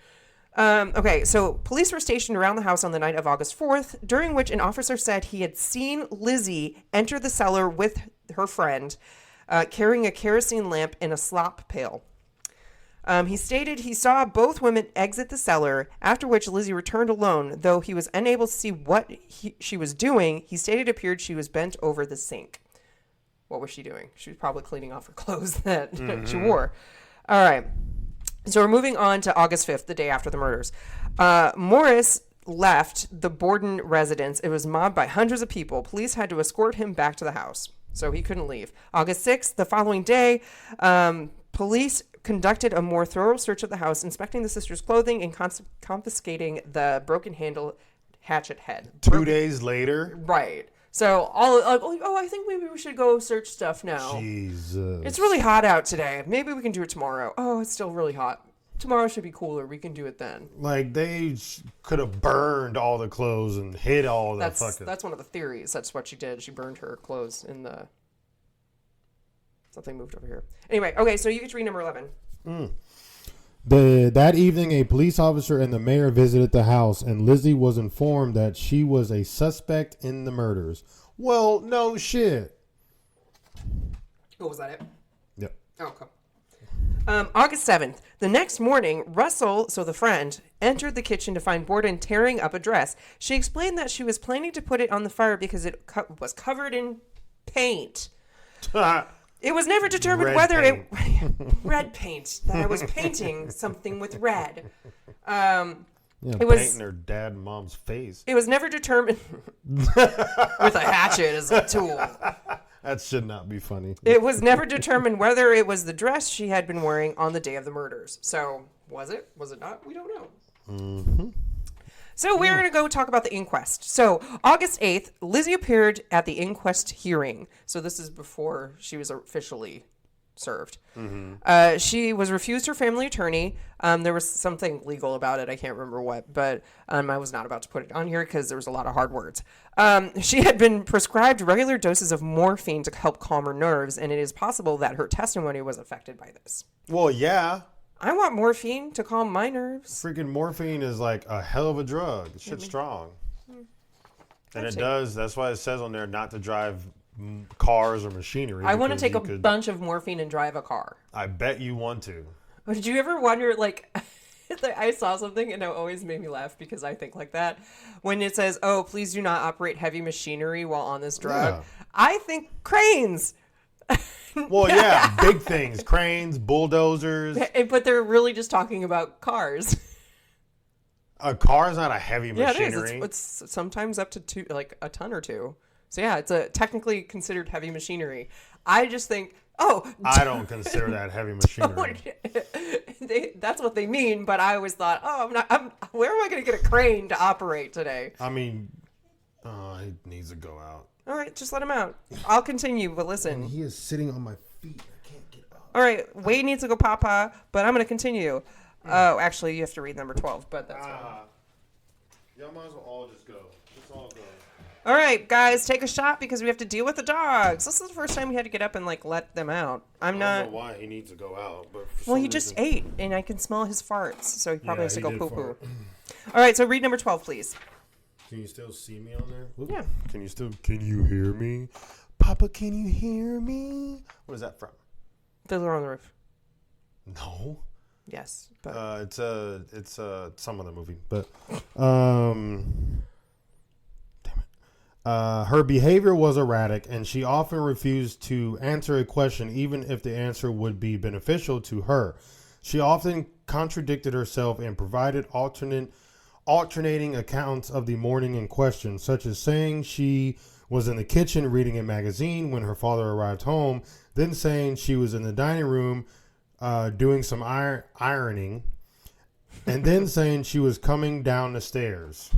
Okay, so police were stationed around the house on the night of August 4th, during which an officer said he had seen Lizzie enter the cellar with her friend, carrying a kerosene lamp and a slop pail. He stated he saw both women exit the cellar, after which Lizzie returned alone. Though he was unable to see what she was doing, he stated it appeared she was bent over the sink. What was she doing? She was probably cleaning off her clothes that she wore. All right. So we're moving on to August 5th, the day after the murders. Morris left the Borden residence. It was mobbed by hundreds of people. Police had to escort him back to the house, so he couldn't leave. August 6th, the following day, police conducted a more thorough search of the house, inspecting the sisters' clothing and confiscating the broken handle hatchet head. 2 days later? Right. So, I think maybe we should go search stuff now. Jesus. It's really hot out today. Maybe we can do it tomorrow. Oh, it's still really hot. Tomorrow should be cooler. We can do it then. Like, they could have burned all the clothes and hid all the fucking... That's one of the theories. That's what she did. She burned her clothes in the... Something moved over here. Anyway, okay, so you get to read number 11. That evening, a police officer and the mayor visited the house, and Lizzie was informed that she was a suspect in the murders. Well, no shit. Oh, was that it? Yep. Oh, okay. August 7th. The next morning, Russell, so the friend, entered the kitchen to find Borden tearing up a dress. She explained that she was planning to put it on the fire because it was covered in paint. It was never determined whether it red paint, that I was painting something with red. It was painting her dad and mom's face. It was never determined with a hatchet as a tool. That should not be funny. It was never determined whether it was the dress she had been wearing on the day of the murders. So, was it? Was it not? We don't know. Mm-hmm. So we're going to go talk about the inquest. So August 8th, Lizzie appeared at the inquest hearing. So this is before she was officially served. Mm-hmm. She was refused her family attorney. There was something legal about it. I can't remember what, but I was not about to put it on here because there was a lot of hard words. She had been prescribed regular doses of morphine to help calm her nerves, and it is possible that her testimony was affected by this. Well, yeah. I want morphine to calm my nerves. Freaking morphine is like a hell of a drug. Shit's strong. And it does. That's why it says on there not to drive cars or machinery. I want to take a bunch of morphine and drive a car. I bet you want to. But did you ever wonder, like, I saw something and it always made me laugh because I think like that. When it says, oh, please do not operate heavy machinery while on this drug. Yeah. I think cranes. Well, yeah, big things. Cranes, bulldozers. But they're really just talking about cars. A car is not a heavy machinery. Yeah, it is. It's sometimes up to a ton or two. So, yeah, it's technically considered heavy machinery. I just think, I don't consider that heavy machinery. That's what they mean, but I always thought, where am I going to get a crane to operate today? I mean, he needs to go out. All right, just let him out. I'll continue, but listen. And he is sitting on my feet. I can't get up. All right, Wade needs to go papa, but I'm going to continue. Oh, actually, you have to read number 12, but that's fine. Y'all might as well all just go. Let's all go. All right, guys, take a shot because we have to deal with the dogs. This is the first time we had to get up and, let them out. I don't know why he needs to go out, but he just ate, and I can smell his farts, so he probably has to go poo-poo. All right, so read number 12, please. Can you still see me on there? Oops. Yeah. Can you hear me? Papa, can you hear me? What is that from? Fiddler on the Roof. No. Yes, but it's some other movie, but damn it. Her behavior was erratic, and she often refused to answer a question, even if the answer would be beneficial to her. She often contradicted herself and provided alternating accounts of the morning in question, such as saying she was in the kitchen reading a magazine when her father arrived home, then saying she was in the dining room doing some ironing, and then saying she was coming down the stairs.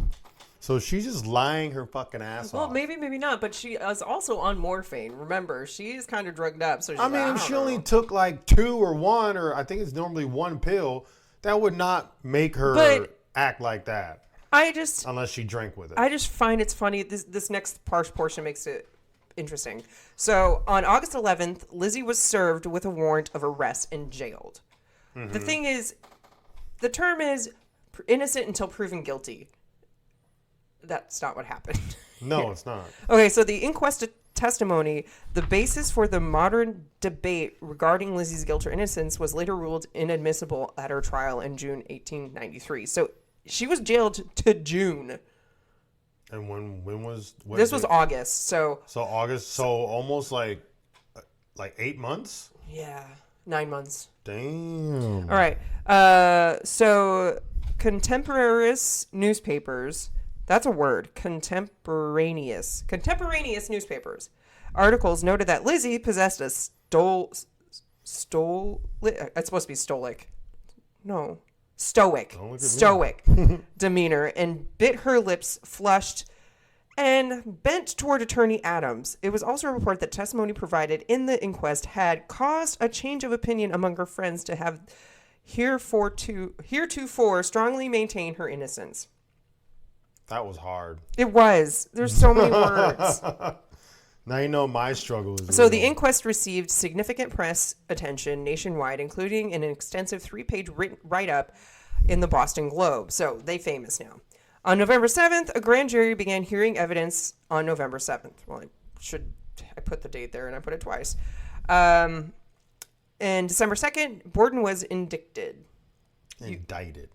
So she's just lying her fucking ass off. Well, maybe not, but she is also on morphine. Remember, she's kind of drugged up. So she's if she only took like 2 or 1, or I think it's normally 1 pill, that would not make her act like that. Unless she drank with it. I just find it's funny. This next portion makes it interesting. So on August 11th, Lizzie was served with a warrant of arrest and jailed. Mm-hmm. The thing is, the term is innocent until proven guilty. That's not what happened. No, it's not. Okay, so the inquest testimony, the basis for the modern debate regarding Lizzie's guilt or innocence was later ruled inadmissible at her trial in June 1893. So she was jailed to June. And when was this was August? So August. So almost like 8 months. Yeah, 9 months. Damn. All right. So contemporaneous newspapers. That's a word. Contemporaneous newspapers. Articles noted that Lizzie possessed a it's supposed to be stoic demeanor and bit her lips, flushed, and bent toward Attorney Adams. It was also reported that testimony provided in the inquest had caused a change of opinion among her friends to have heretofore strongly maintained her innocence. That was hard. It was. There's so many words. Now you know my struggle is So real. the inquest received significant press attention nationwide, including an extensive 3-page write-up in the Boston Globe. So they famous now. On November 7th, a grand jury began hearing evidence on November 7th. Well, I put the date there and I put it twice. And December 2nd, Borden was indicted. Indicted,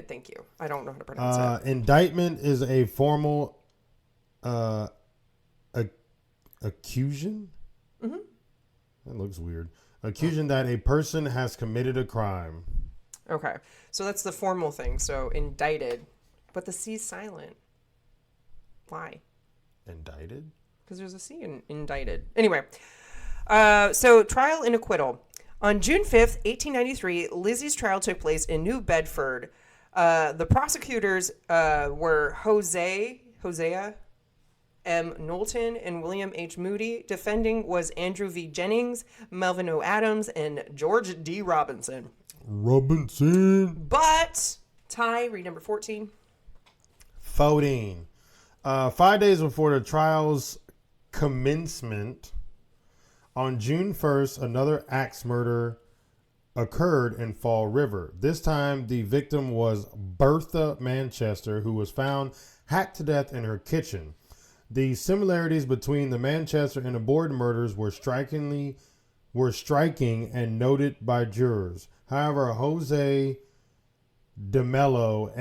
thank you. I don't know how to pronounce it. Indictment is a formal accusation. Mm-hmm. That looks weird. Accusation that a person has committed a crime. Okay, so that's the formal thing. So indicted, but the C's silent. Why? Indicted? Because there's a C in indicted. Anyway, so trial and acquittal. On June 5th, 1893, Lizzie's trial took place in New Bedford. The prosecutors were Hosea M. Knowlton and William H. Moody. Defending was Andrew V. Jennings, Melvin O. Adams, and George D. Robinson. But, Ty, read number 14. 14. 5 days before the trial's commencement, on June 1st, another axe murder occurred in Fall River. This time, the victim was Bertha Manchester, who was found hacked to death in her kitchen. The similarities between the Manchester and the Borden murders were striking and noted by jurors. However, Jose de Mello,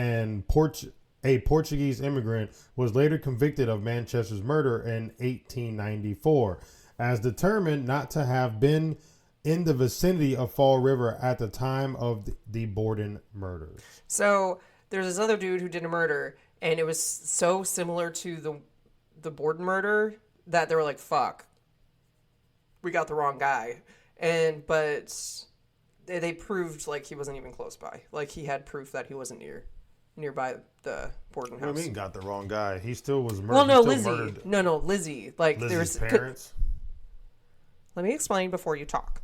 a Portuguese immigrant, was later convicted of Manchester's murder in 1894, as determined not to have been in the vicinity of Fall River at the time of the Borden murders. So there's this other dude who did a murder, and it was so similar to the Borden murder that they were like, fuck, we got the wrong guy. But they proved like he wasn't even close by. Like he had proof that he wasn't nearby the Borden house. What do you mean got the wrong guy? He still was murdered. Well, no, Lizzie. No, Lizzie. Like Lizzie's parents? Let me explain before you talk.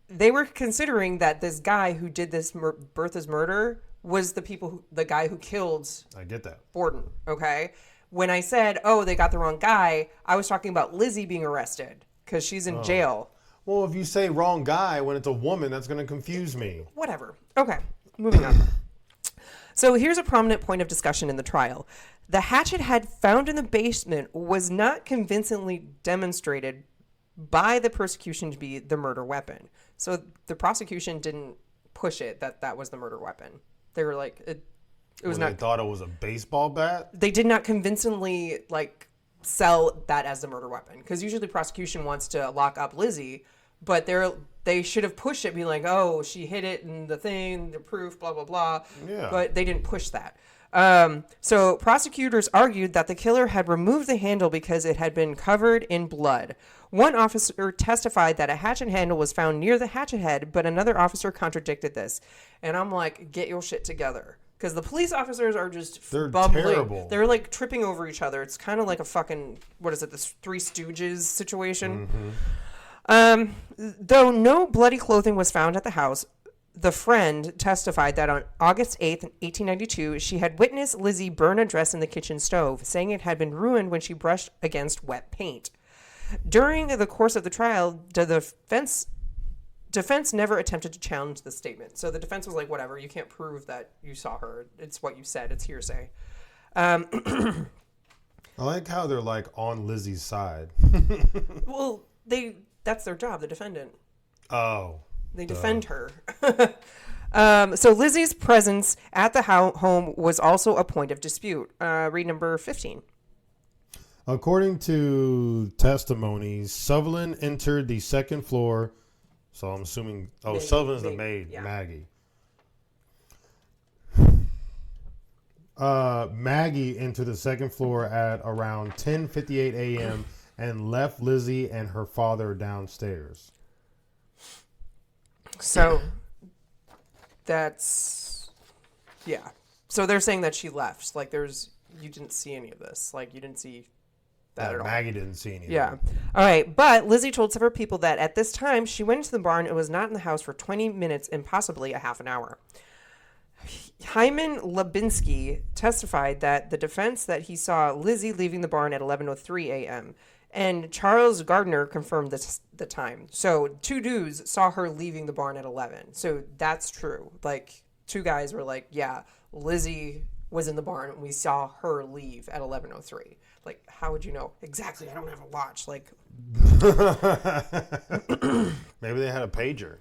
They were considering that this guy who did this Bertha's murder was the guy who killed. I get that. Borden. Okay. When I said, "Oh, they got the wrong guy," I was talking about Lizzie being arrested because she's in jail. Well, if you say wrong guy when it's a woman, that's going to confuse me. Whatever. Okay. Moving on. So here's a prominent point of discussion in the trial. The hatchet head found in the basement was not convincingly demonstrated by the prosecution to be the murder weapon. So the prosecution didn't push it that was the murder weapon. They were like, it was not. They thought it was a baseball bat? They did not convincingly sell that as the murder weapon, because usually prosecution wants to lock up Lizzie, but they should have pushed it, being like, oh, she hit it and the thing, the proof, blah blah blah. Yeah. But they didn't push that. So prosecutors argued that the killer had removed the handle because it had been covered in blood. One officer testified that a hatchet handle was found near the hatchet head, but another officer contradicted this. And I'm like, get your shit together. Because the police officers are just bumbling. Terrible. They're like tripping over each other. It's kind of like a fucking, this Three Stooges situation. Mm-hmm. Though no bloody clothing was found at the house, the friend testified that on August 8th, 1892, she had witnessed Lizzie burn a dress in the kitchen stove, saying it had been ruined when she brushed against wet paint. During the course of the trial, the defense never attempted to challenge the statement. So the defense was like, whatever, you can't prove that you saw her. It's what you said. It's hearsay. I I like how they're like on Lizzie's side. Well, that's their job, the defendant. Oh. They defend her. So Lizzie's presence at the home was also a point of dispute. Read number 15. According to testimonies, Sutherland entered the second floor. So I'm assuming, Sutherland's the maid, yeah. Maggie. Maggie entered the second floor at around 10:58 a.m. and left Lizzie and her father downstairs. So that's, yeah. So they're saying that she left. Like you didn't see any of this. Like you didn't see that at all. Maggie didn't see anything. Yeah. All right. But Lizzie told several people that at this time she went into the barn and was not in the house for 20 minutes and possibly a half an hour. Hyman Lubinsky testified that the defense that he saw Lizzie leaving the barn at 11:03 a.m. And Charles Gardner confirmed the time. So 2 dudes saw her leaving the barn at 11. So that's true. Like 2 guys were like, yeah, Lizzie was in the barn and we saw her leave at 11:03. Like, how would you know? Exactly. I don't have a watch. Like, maybe they had a pager.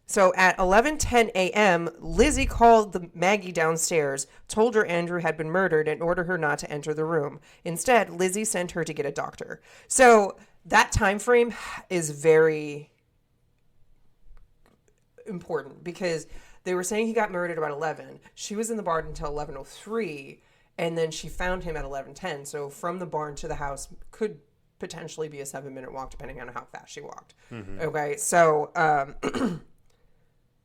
So at 11:10 a.m., Lizzie called the Maggie downstairs, told her Andrew had been murdered, and ordered her not to enter the room. Instead, Lizzie sent her to get a doctor. So that time frame is very important because they were saying he got murdered about 11. She was in the barn until 11:03, and then she found him at 11:10. So from the barn to the house could potentially be a 7-minute walk, depending on how fast she walked. Mm-hmm. Okay, so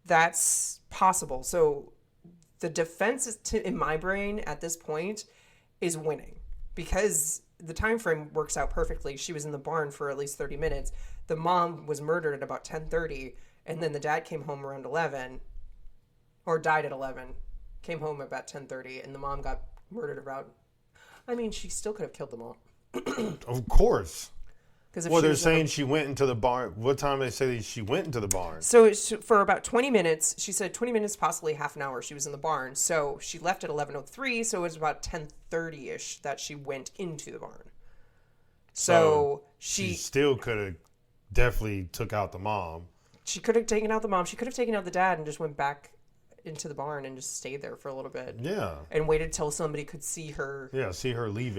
that's possible. So the defense in my brain at this point is winning because the time frame works out perfectly. She was in the barn for at least 30 minutes. The mom was murdered at about 10:30, and then the dad came home around 11, or died at 11, came home about 10:30, and the mom got murdered about. I mean, she still could have killed them all. Of course. Well, they're saying she went into the barn. What time did they say she went into the barn? So for about 20 minutes, she said 20 minutes, possibly half an hour, she was in the barn. So she left at 11:03, so it was about 10:30-ish that she went into the barn. So she still could have definitely took out the mom. She could have taken out the mom. She could have taken out the dad and just went back into the barn and just stayed there for a little bit. Yeah. And waited till somebody could see her. Yeah, see her leave,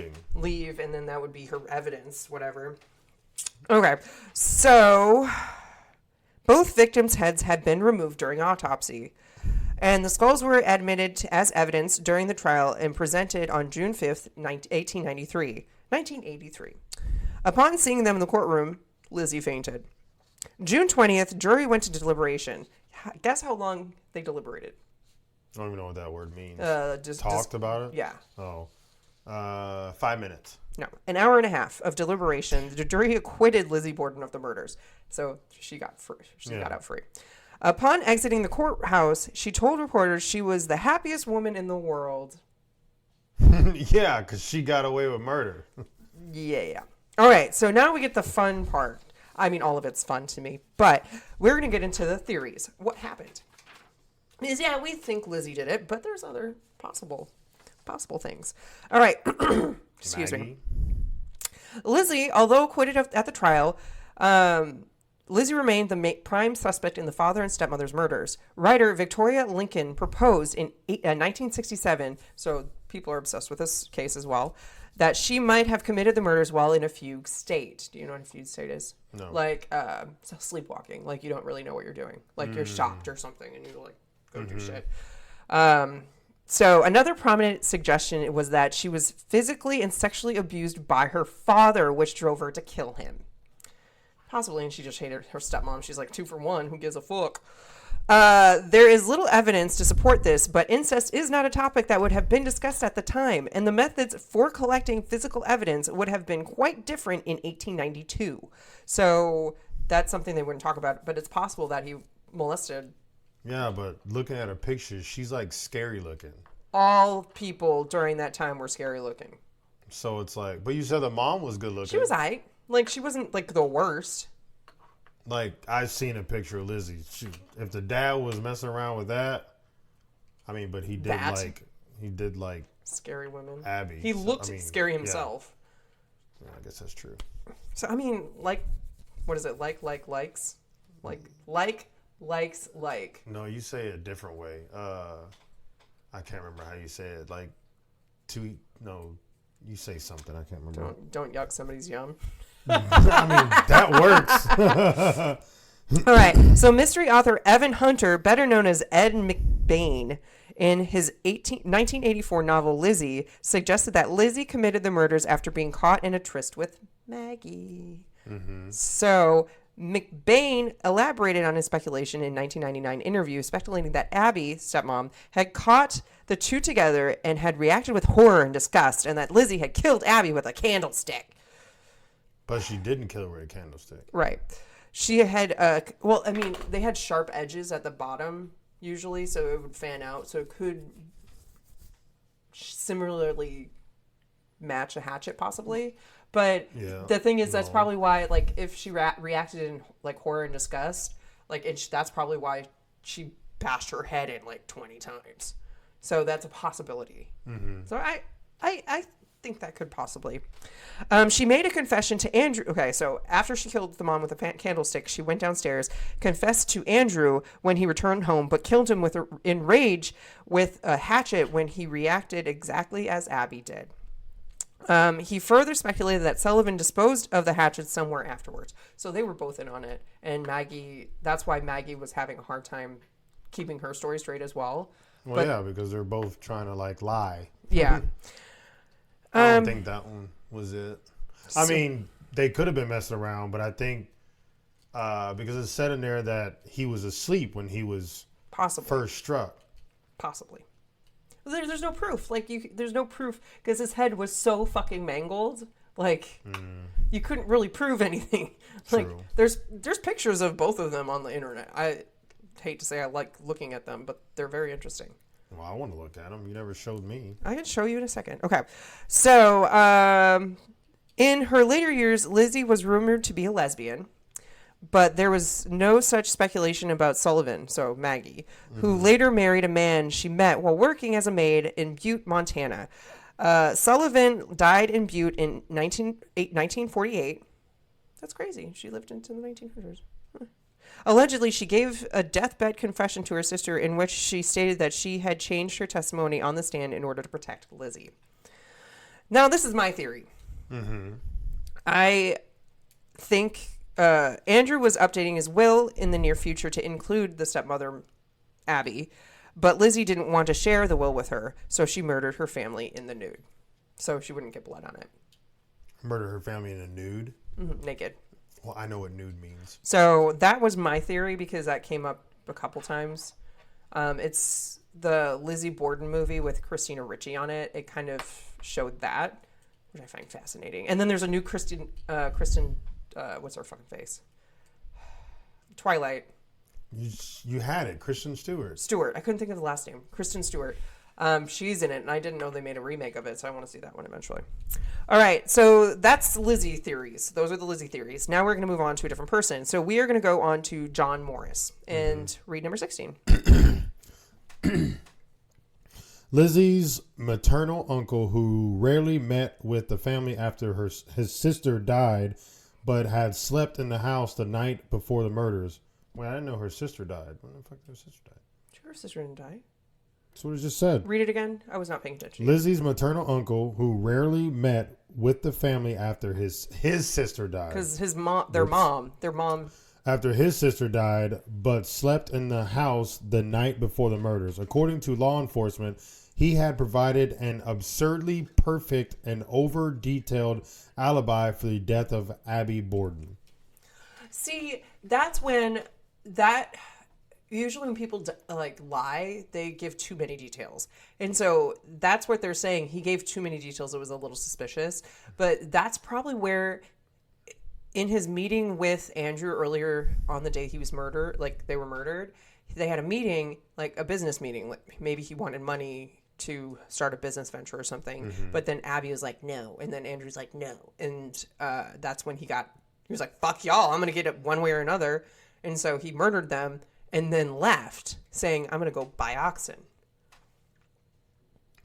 and then that would be her evidence, whatever. Okay, so both victims' heads had been removed during autopsy, and the skulls were admitted as evidence during the trial and presented on June 5th, 1983. Upon seeing them in the courtroom, Lizzie fainted. June 20th, jury went to deliberation. Guess how long they deliberated? I don't even know what that word means. Just talked about it? Yeah. Oh. 5 minutes. No, an hour and a half of deliberation. The jury acquitted Lizzie Borden of the murders, so she got free. She got out free. Upon exiting the courthouse, she told reporters she was the happiest woman in the world. Yeah, because she got away with murder. Yeah. All right, so now we get the fun part. I mean, all of it's fun to me, but we're going to get into the theories. What happened? Is, yeah, we think Lizzie did it, but there's other possible things. All right. Excuse me. Lizzie, although acquitted at the trial, Lizzie remained the prime suspect in the father and stepmother's murders. Writer Victoria Lincoln proposed in 1967, so people are obsessed with this case as well, that she might have committed the murders while in a fugue state. Do you know what a fugue state is? No. Like sleepwalking. Like you don't really know what you're doing. Like you're shocked or something and you like go do shit. So another prominent suggestion was that she was physically and sexually abused by her father, which drove her to kill him. Possibly, and she just hated her stepmom. She's like 2 for 1. Who gives a fuck? There is little evidence to support this, but incest is not a topic that would have been discussed at the time, and the methods for collecting physical evidence would have been quite different in 1892. So that's something they wouldn't talk about, but it's possible that he molested. Yeah, but looking at her pictures, she's like scary looking. All people during that time were scary looking. So it's like, but you said the mom was good looking. She was aight. Like, she wasn't, like, the worst. Like, I've seen a picture of Lizzie. If the dad was messing around with that, I mean, but he did, he did like scary women. Abby. He looked scary yeah. himself. Yeah, I guess that's true. So I mean, like, what is it? Likes, like. No, you say it a different way. I can't remember how you say it. Like, you say something. I can't remember. Don't yuck somebody's yum. I mean, that works. All right. So mystery author Evan Hunter, better known as Ed McBain, in his 1984 novel Lizzie, suggested that Lizzie committed the murders after being caught in a tryst with Maggie. Mm-hmm. So McBain elaborated on his speculation in 1999 interview, speculating that Abby, stepmom, had caught the two together and had reacted with horror and disgust, and that Lizzie had killed Abby with a candlestick. But she didn't kill her with a candlestick. Right. She had, they had sharp edges at the bottom, usually, so it would fan out. So it could similarly match a hatchet, possibly. But the thing is, that's probably why, like, if she reacted in, like, horror and disgust, like, that's probably why she bashed her head in, like, 20 times. So that's a possibility. Mm-hmm. So I think that could possibly. She made a confession to Andrew. Okay, so after she killed the mom with a candlestick, she went downstairs, confessed to Andrew when he returned home, but killed him in rage with a hatchet when he reacted exactly as Abby did. He further speculated that Sullivan disposed of the hatchet somewhere afterwards. So they were both in on it. And Maggie, that's why Maggie was having a hard time keeping her story straight as well. Well, yeah, because they're both trying to, like, lie. Yeah. I don't think that one was it. I mean, they could have been messing around, but I think because it said in there that he was asleep when he was first struck. Possibly. There's no proof. Like, there's no proof because his head was so fucking mangled. Like, you couldn't really prove anything. Like, True. there's pictures of both of them on the internet. I hate to say I like looking at them, but they're very interesting. Well, I want to look at them. You never showed me. I can show you in a second. Okay. So, in her later years, Lizzie was rumored to be a lesbian, but there was no such speculation about Sullivan, so Maggie, who later married a man she met while working as a maid in Butte, Montana. Sullivan died in Butte in 1948. That's crazy. She lived into the 1900s. Allegedly, she gave a deathbed confession to her sister in which she stated that she had changed her testimony on the stand in order to protect Lizzie. Now, this is my theory. Mm-hmm. I think Andrew was updating his will in the near future to include the stepmother, Abby, but Lizzie didn't want to share the will with her, so she murdered her family in the nude, so she wouldn't get blood on it. Murder her family in a nude? Mm-hmm, naked. Well, I know what nude means. So that was my theory because that came up a couple times. It's the Lizzie Borden movie with Christina Ricci on it. It kind of showed that, which I find fascinating. And then there's a new Kristen, what's her fucking face? Twilight. You had it, Kristen Stewart. Stewart. I couldn't think of the last name. Kristen Stewart. She's in it, and I didn't know they made a remake of it, so I want to see that one eventually. All right, so that's Lizzie theories. Those are the Lizzie theories. Now we're going to move on to a different person. So we are going to go on to John Morris and read number 16. Lizzie's maternal uncle, who rarely met with the family after his sister died, but had slept in the house the night before the murders. Well, I didn't know her sister died. When the fuck did her sister die? Her sister didn't die. That's what it just said. Read it again. I was not paying attention. Lizzie's maternal uncle, who rarely met with the family after his sister died. Because their mom. After his sister died, but slept in the house the night before the murders. According to law enforcement, he had provided an absurdly perfect and over-detailed alibi for the death of Abby Borden. See, that's when usually when people lie, they give too many details. And so that's what they're saying. He gave too many details. It was a little suspicious. But that's probably where, in his meeting with Andrew earlier on the day he was murdered, they were murdered, they had a meeting, like a business meeting. Maybe he wanted money to start a business venture or something. Mm-hmm. But then Abby was like, no. And then Andrew's like, no. And that's when he was like, fuck y'all. I'm going to get it one way or another. And so he murdered them. And then left, saying, I'm going to go buy oxen.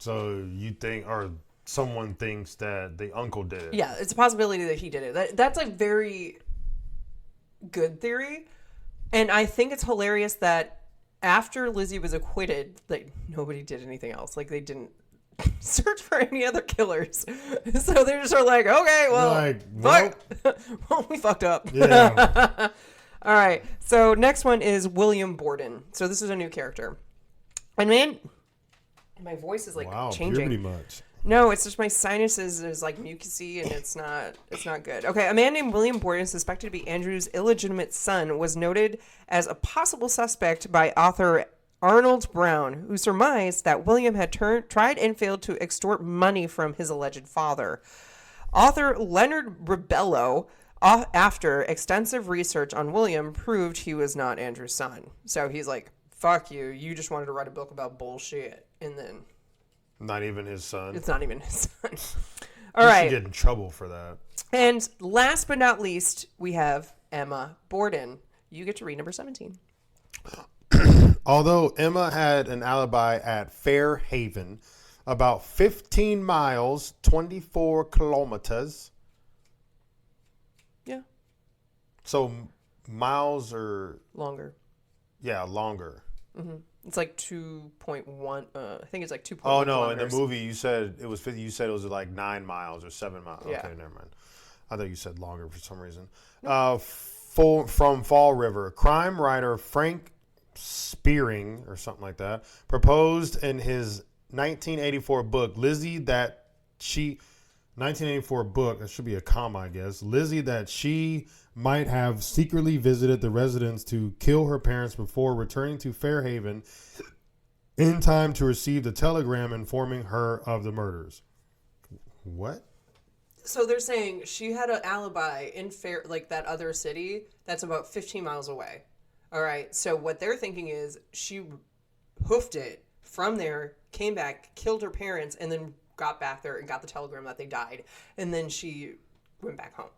So you think, or someone thinks that the uncle did it. Yeah, it's a possibility that he did it. That's a very good theory. And I think it's hilarious that after Lizzie was acquitted, like, nobody did anything else. Like, they didn't search for any other killers. So they're just sort of like, okay, well, well, we fucked up. Yeah. All right. So next one is William Borden. So this is a new character. And man, my voice is like changing. Puberty much. No, it's just my sinuses is like mucusy and it's not good. Okay, a man named William Borden, suspected to be Andrew's illegitimate son, was noted as a possible suspect by author Arnold Brown, who surmised that William had tried and failed to extort money from his alleged father. Author Leonard Rebello, after extensive research on William, proved he was not Andrew's son. So he's like, fuck you, you just wanted to write a book about bullshit. And then... Not even his son. It's not even his son. All right. You should get in trouble for that. And last but not least, we have Emma Borden. You get to read number 17. Although Emma had an alibi at Fair Haven, about 15 miles, 24 kilometers. Yeah. So miles are... Longer. Yeah, longer. Mm-hmm. It's like 2.1. I think it's like 2.1. Oh no! kilometers. In the movie, you said it was 50. You said it was like 9 miles or 7 miles. Yeah. Okay, never mind. I thought you said longer for some reason. From Fall River, crime writer Frank Spearing or something like that proposed in his 1984 book, Lizzie that she. 1984 book. That should be a comma, I guess. Lizzie that she might have secretly visited the residence to kill her parents before returning to Fairhaven in time to receive the telegram informing her of the murders. What? So they're saying she had an alibi in like that other city that's about 15 miles away. All right. So what they're thinking is she hoofed it from there, came back, killed her parents, and then got back there and got the telegram that they died. And then she went back home.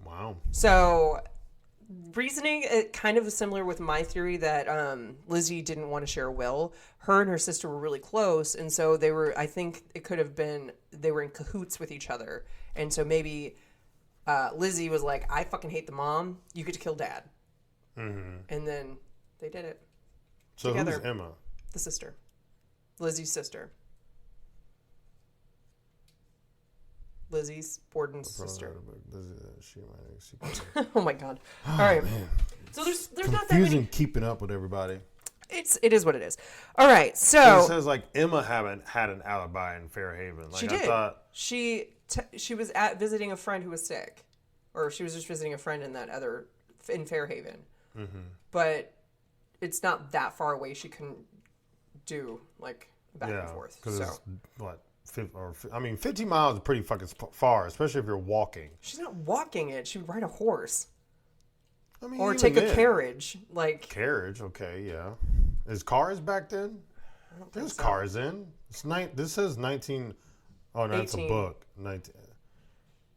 Wow. So reasoning kind of similar with my theory that Lizzie didn't want to share a will. Her and her sister were really close, and so they were, I think it could have been they were in cahoots with each other. And so maybe Lizzie was like, I fucking hate the mom, you get to kill dad. Mm-hmm. And then they did it so together. Who's Emma? The sister. Lizzie's sister. Lizzie's Borden's sister. Oh my god! All right, so there's not that many. Keeping up with everybody. It is what it is. All right, so it says like Emma had an alibi in Fairhaven. Like, she did. I thought she was visiting a friend who was sick, or she was just visiting a friend in Fairhaven. Mm-hmm. But it's not that far away. She couldn't do like back and forth. Because it's what. 50 miles is pretty fucking far, especially if you're walking. She's not walking it. She would ride a horse. I mean, or take a carriage. Carriage, okay, yeah. Is cars back then? There's cars in. This says 19... Oh, no, that's a book. 19.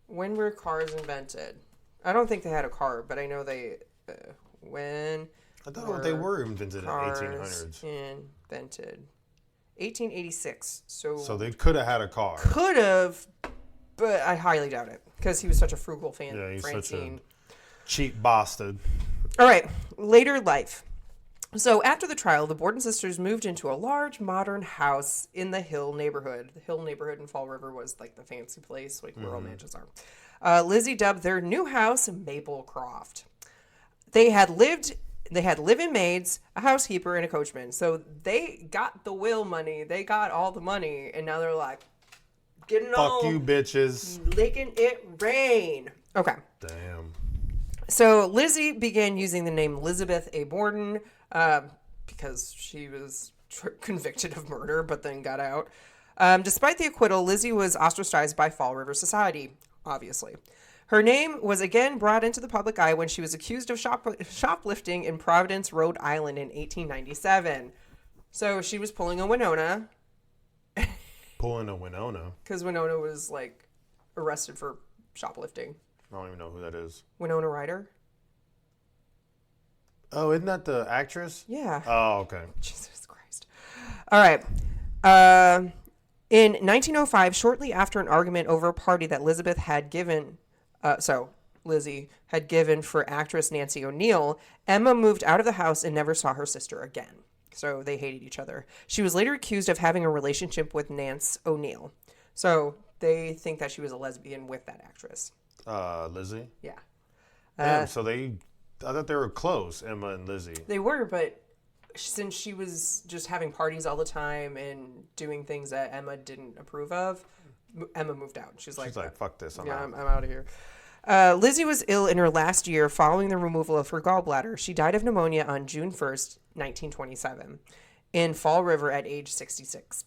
When were cars invented? I don't think they had a car, but I know they... when... I thought they were invented in the 1800s. Invented... 1886. So they could have had a car. Could have, but I highly doubt it because he was such a frugal fan. Yeah, he's Francine. such a cheap bastard. All right, later life. So after the trial, the Borden sisters moved into a large modern house in the Hill neighborhood. The Hill neighborhood in Fall River was like the fancy place, like where all mansions are. Lizzie dubbed their new house Maplecroft. They had live-in maids, a housekeeper, and a coachman. So they got the will money. They got all the money. And now they're like, getting Fuck you, bitches. Making it rain. Okay. Damn. So Lizzie began using the name Elizabeth A. Borden because she was convicted of murder but then got out. Despite the acquittal, Lizzie was ostracized by Fall River society, obviously. Her name was again brought into the public eye when she was accused of shoplifting in Providence, Rhode Island in 1897. So she was pulling a Winona. Pulling a Winona? Because Winona was, like, arrested for shoplifting. I don't even know who that is. Winona Ryder? Oh, isn't that the actress? Yeah. Oh, okay. Jesus Christ. All right. In 1905, shortly after an argument over a party that Lizzie had given for actress Nancy O'Neill, Emma moved out of the house and never saw her sister again. So they hated each other. She was later accused of having a relationship with Nance O'Neill. So they think that she was a lesbian with that actress. Lizzie? Yeah. Damn, I thought they were close, Emma and Lizzie. They were, but since she was just having parties all the time and doing things that Emma didn't approve of, Emma moved out. She's like, fuck this, I'm I'm out of here. Lizzie was ill in her last year following the removal of her gallbladder. She died of pneumonia on June 1st, 1927, in Fall River at age 66.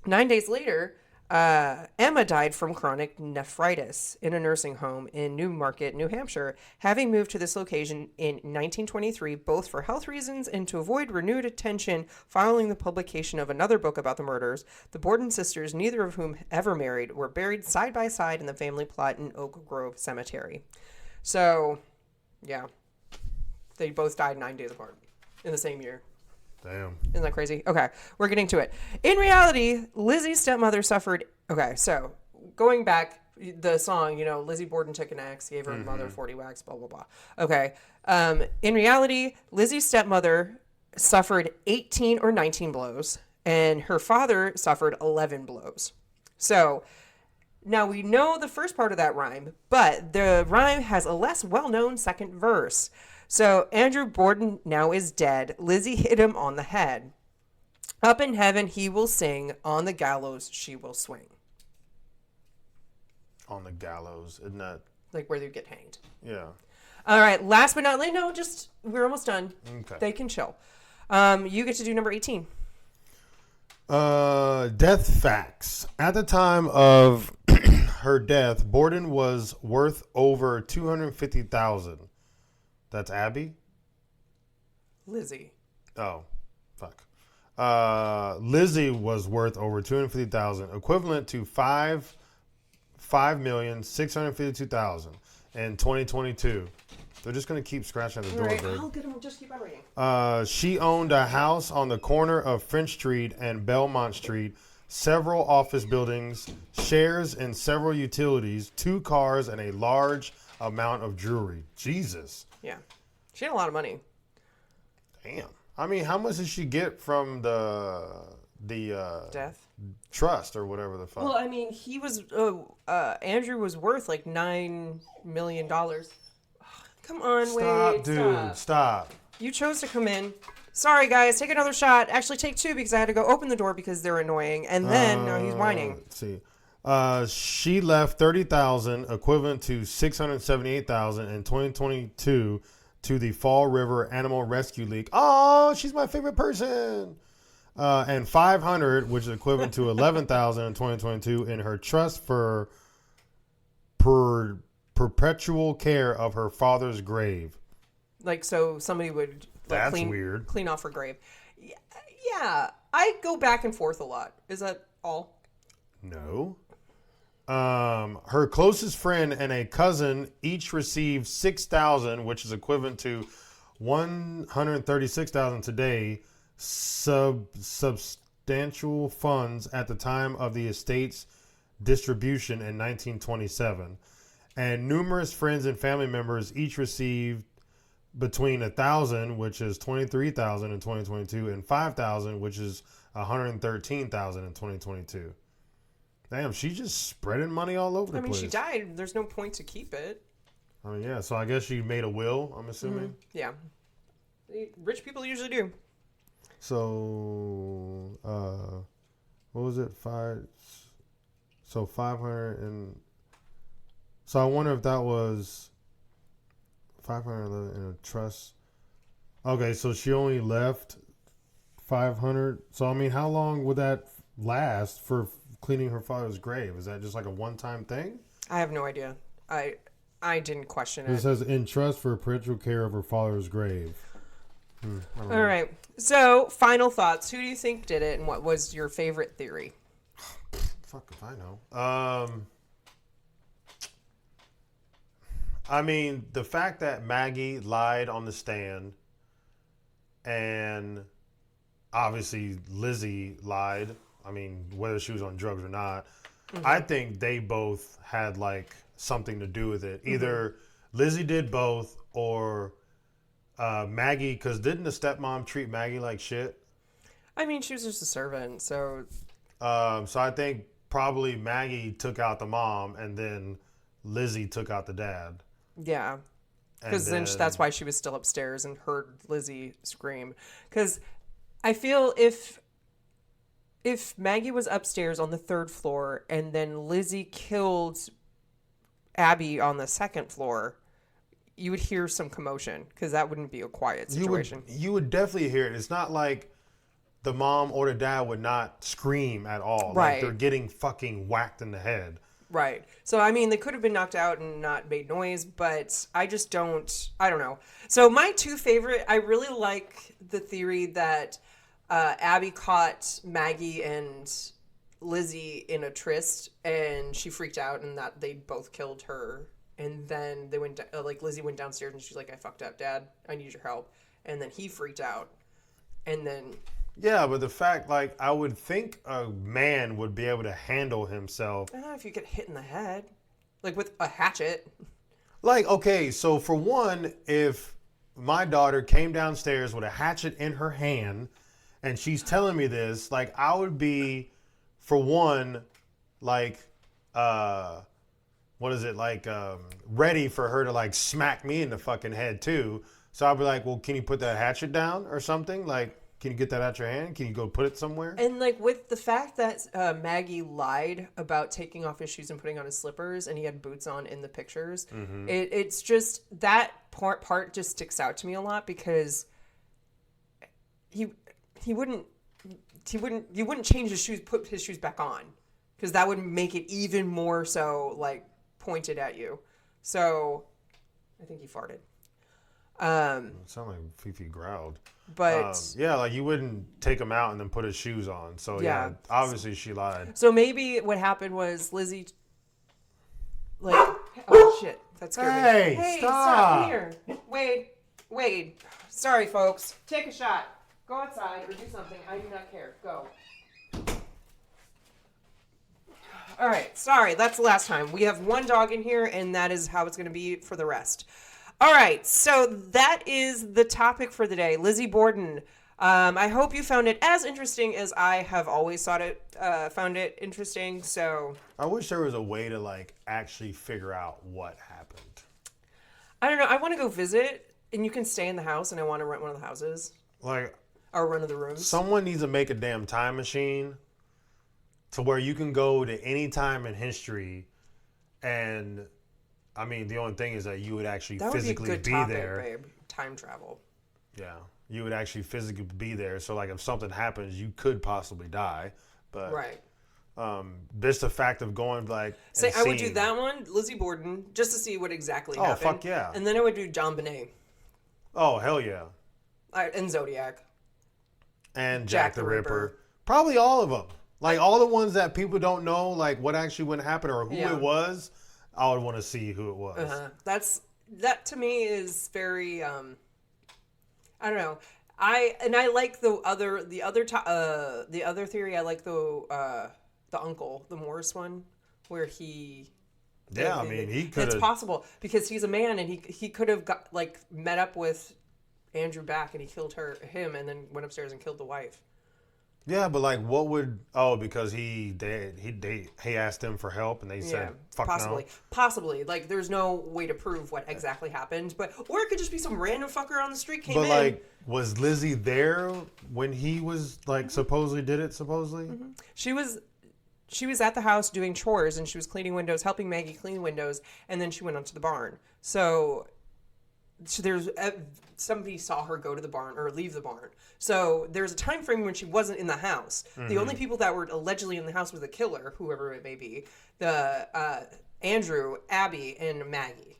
9 days later, Emma died from chronic nephritis in a nursing home in Newmarket, New Hampshire, having moved to this location in 1923, both for health reasons and to avoid renewed attention following the publication of another book about the murders. The Borden sisters, neither of whom ever married, were buried side by side in the family plot in Oak Grove Cemetery. So, yeah, they both died 9 days apart in the same year. Damn. Isn't that crazy? Okay, we're getting to it. In reality, Lizzie's stepmother suffered... Okay, so going back, the song, Lizzie Borden took an axe, gave her mother 40 whacks, blah, blah, blah. Okay, in reality, Lizzie's stepmother suffered 18 or 19 blows, and her father suffered 11 blows. So... Now, we know the first part of that rhyme, but the rhyme has a less well-known second verse. So, Andrew Borden now is dead. Lizzie hit him on the head. Up in heaven he will sing. On the gallows she will swing. On the gallows, isn't that... Like where you get hanged. Yeah. All right, last but not least, we're almost done. Okay. They can chill. You get to do number 18. Death facts. At the time of her death, Borden was worth over $250,000. That's Abby? Lizzie. Oh, fuck. Lizzie was worth over $250,000, equivalent to $5,652,000 in 2022. They're just going to keep scratching at the door. Right, I'll get them. Just keep on reading. She owned a house on the corner of French Street and Belmont Street, several office buildings, shares in several utilities, 2 cars, and a large amount of jewelry. Jesus. Yeah. She had a lot of money. Damn. I mean, how much did she get from the Death? Trust or whatever the fuck? Well, I mean, he was, Andrew was worth like $9 million. Come on, Stop, dude. Stop. You chose to come in. Sorry, guys. Take another shot. Actually, take 2 because I had to go open the door because they're annoying. And then now he's whining. Let's see. She left $30,000, equivalent to $678,000 in 2022, to the Fall River Animal Rescue League. Oh, she's my favorite person. And $500, which is equivalent to $11,000 in 2022, in her trust for perpetual care of her father's grave. Like, so somebody would That's weird. Clean off her grave. Yeah, I go back and forth a lot. Is that all? No. Her closest friend and a cousin each received $6,000, which is equivalent to $136,000 today, substantial funds at the time of the estate's distribution in 1927. And numerous friends and family members each received between $1,000, which is $23,000 in 2022, and $5,000, which is $113,000 in 2022. Damn, she's just spreading money all over the place. I mean, she died. There's no point to keep it. I mean, yeah. So I guess she made a will, I'm assuming. Mm-hmm. Yeah. Rich people usually do. So, what was it? 500 and... So I wonder if that was 511 in a trust. Okay, so she only left 500. So, I mean, how long would that last for cleaning her father's grave? Is that just like a one-time thing? I have no idea. I didn't question it. It says in trust for perpetual care of her father's grave. All right. So, final thoughts. Who do you think did it, and what was your favorite theory? Fuck if I know. I mean, the fact that Maggie lied on the stand and obviously Lizzie lied I mean, whether she was on drugs or not, I think they both had like something to do with it. Either Lizzie did both, or Maggie, because didn't the stepmom treat Maggie like shit? I mean, she was just a servant, so. So I think probably Maggie took out the mom, and then Lizzie took out the dad. Yeah. Because then that's why she was still upstairs and heard Lizzie scream. Because I feel if Maggie was upstairs on the 3rd floor and then Lizzie killed Abby on the 2nd floor, you would hear some commotion, because that wouldn't be a quiet situation. You would definitely hear it. It's not like the mom or the dad would not scream at all. Right. Like they're getting fucking whacked in the head. Right. So, I mean, they could have been knocked out and not made noise, but I don't know. So my 2 favorite, I really like the theory that Abby caught Maggie and Lizzie in a tryst, and she freaked out, and that they both killed her. And then they went, Lizzie went downstairs, and she's like, I fucked up, Dad. I need your help. And then he freaked out. And then... Yeah, but the fact, like, I would think a man would be able to handle himself. I don't know if you get hit in the head. Like, with a hatchet. Like, okay, so for one, if my daughter came downstairs with a hatchet in her hand and she's telling me this, like, I would be, for one, like, ready for her to, like, smack me in the fucking head, too. So I'd be like, well, can you put that hatchet down or something? Like, can you get that out your hand? Can you go put it somewhere? And, like, with the fact that Maggie lied about taking off his shoes and putting on his slippers, and he had boots on in the pictures, it's just, that part just sticks out to me a lot, because you wouldn't change his shoes, put his shoes back on, because that would make it even more so, like, pointed at you. So, I think he farted. It sounded like Fifi growled. But yeah, like you wouldn't take him out and then put his shoes on. So yeah, obviously she lied. So maybe what happened was Lizzie, like, oh shit, that scared me. Hey, stop! Come here, Wade. Sorry, folks. Take a shot. Go outside or do something. I do not care. Go. All right. Sorry, that's the last time. We have one dog in here, and that is how it's going to be for the rest. All right, so that is the topic for the day. Lizzie Borden. I hope you found it as interesting as I have always found it interesting. So I wish there was a way to like actually figure out what happened. I don't know. I want to go visit, and you can stay in the house, and I want to rent one of the houses. Like, or one of the rooms. Someone needs to make a damn time machine to where you can go to any time in history, and I mean, the only thing is that you would actually physically be there. Babe. Time travel. Yeah, you would actually physically be there. So, like, if something happens, you could possibly die. But right. Just the fact of going like, I would do that one, Lizzie Borden, just to see what exactly happened. Oh fuck yeah! And then I would do John Bonet. Oh hell yeah! And Zodiac. And Jack the Ripper. Probably all of them. Like all the ones that people don't know, like what actually would happen or who it was. I would want to see who it was. That to me is very I don't know. I like the other theory. I like the uncle, the Morris one, where he. Yeah, I mean he could. It's possible because he's a man and he could have got met up with Andrew back and he killed him and then went upstairs and killed the wife. Yeah, but like, what would? Oh, because he asked them for help, and they said, "Fuck no." Possibly. Like, there's no way to prove what exactly happened, or it could just be some random fucker on the street came in. But like, was Lizzie there when he was like supposedly did it? Supposedly, she was at the house doing chores and she was cleaning windows, helping Maggie clean windows, and then she went onto the barn. So there's somebody saw her go to the barn or leave the barn. So there's a time frame when she wasn't in the house. The only people that were allegedly in the house was the killer, whoever it may be, the Andrew, Abby, and Maggie.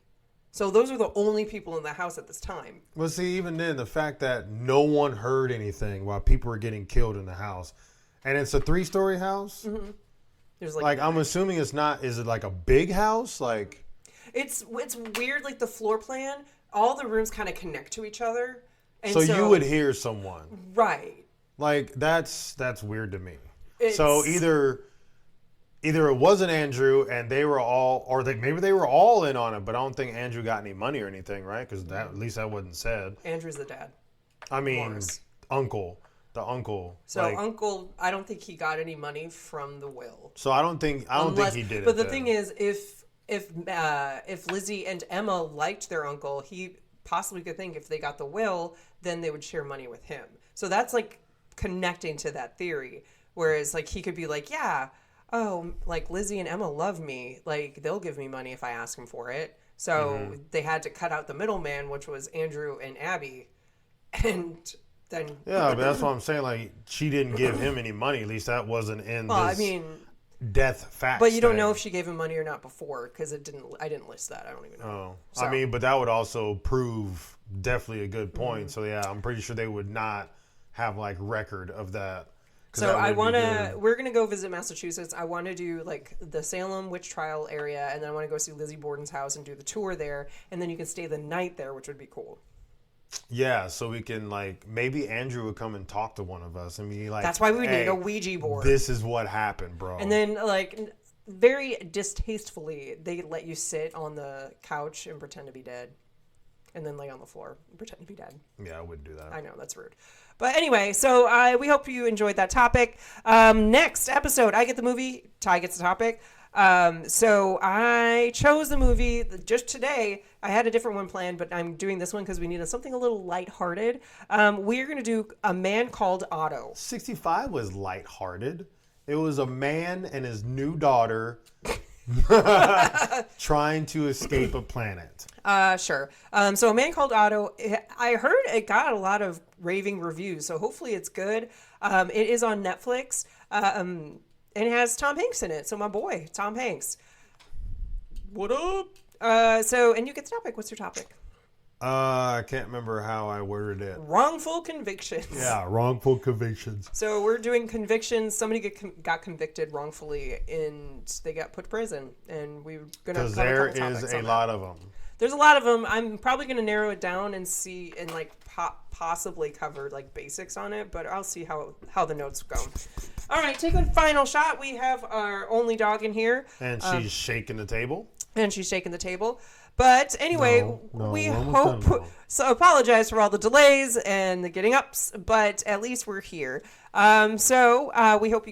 So those are the only people in the house at this time. Well, see, even then, the fact that no one heard anything while people were getting killed in the house, and it's a 3-story house. Mm-hmm. There's like I'm assuming it's not. Is it like a big house? Like it's weird. Like the floor plan. All the rooms kind of connect to each other. And so you would hear someone. Right. Like, that's weird to me. So either it wasn't Andrew and they were all, or maybe they were all in on it, but I don't think Andrew got any money or anything, right? Because at least that wasn't said. Andrew's the dad. I mean, Morris. the uncle. So uncle, I don't think he got any money from the will. So I don't think he did it. But the thing is, if Lizzie and Emma liked their uncle, he possibly could think if they got the will, then they would share money with him. So that's like connecting to that theory. Whereas like he could be like, yeah, oh, like Lizzie and Emma love me. Like they'll give me money if I ask them for it. So they had to cut out the middleman, which was Andrew and Abby. And then yeah, but that's what I'm saying. Like she didn't give him any money. At least that wasn't in this death fact. But you don't know if she gave him money or not before because I didn't list that. I don't even know. Oh, so. I mean, but that would also prove definitely a good point. So yeah, I'm pretty sure they would not have like record of that. So we're going to go visit Massachusetts. I want to do like the Salem witch trial area, and then I want to go see Lizzie Borden's house and do the tour there, and then you can stay the night there, which would be cool. Yeah, so we can like, maybe Andrew would come and talk to one of us and be like, that's why we need a Ouija board. This is what happened, bro. And then like very distastefully, they let you sit on the couch and pretend to be dead. And then lay on the floor and pretend to be dead. Yeah, I wouldn't do that. I know, that's rude. But anyway, so we hope you enjoyed that topic. Next episode, I get the movie, Ty gets the topic. So I chose the movie just today. I had a different one planned, but I'm doing this one because we needed something a little lighthearted. We're going to do A Man Called Otto. 65 was lighthearted. It was a man and his new daughter trying to escape a planet. Sure. So A Man Called Otto, I heard it got a lot of raving reviews, so hopefully it's good. It is on Netflix, and it has Tom Hanks in it. So my boy, Tom Hanks. What up? And you get the topic. What's your topic? I can't remember how I worded it. Wrongful convictions. Yeah, wrongful convictions. So we're doing convictions. Somebody got convicted wrongfully, and they got put to prison. And we're going to because there is a lot of them. There's a lot of them. I'm probably going to narrow it down and see and like possibly cover like basics on it, but I'll see how the notes go. All right, take a final shot. We have our only dog in here. And she's shaking the table. But anyway, we hope, so apologize for all the delays and the getting ups, but at least we're here. So we hope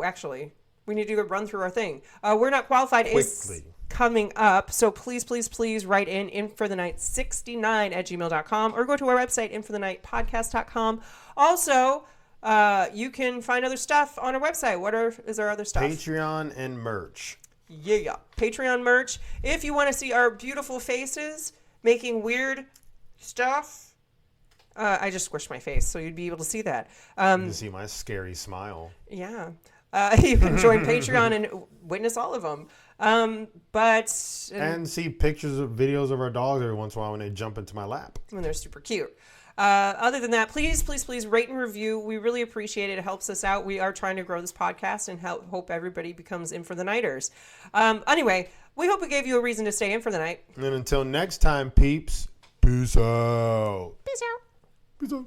actually, we need to do a run through our thing. We're Not Qualified is coming up, so please write in for the night 69@gmail.com or go to our website, infothenightpodcast.com. Also, you can find other stuff on our website. What is our other stuff? Patreon and merch. Yeah. Patreon merch. If you want to see our beautiful faces making weird stuff, I just squished my face, so you'd be able to see that. You can see my scary smile. Yeah. You can join Patreon and witness all of them. And see pictures of videos of our dogs every once in a while when they jump into my lap. When they're super cute. Other than that, please rate and review. We really appreciate it. It helps us out. We are trying to grow this podcast and hope everybody becomes In for the Nighters. Anyway, we hope we gave you a reason to stay in for the night. And until next time, peeps, peace out. Peace out. Peace out.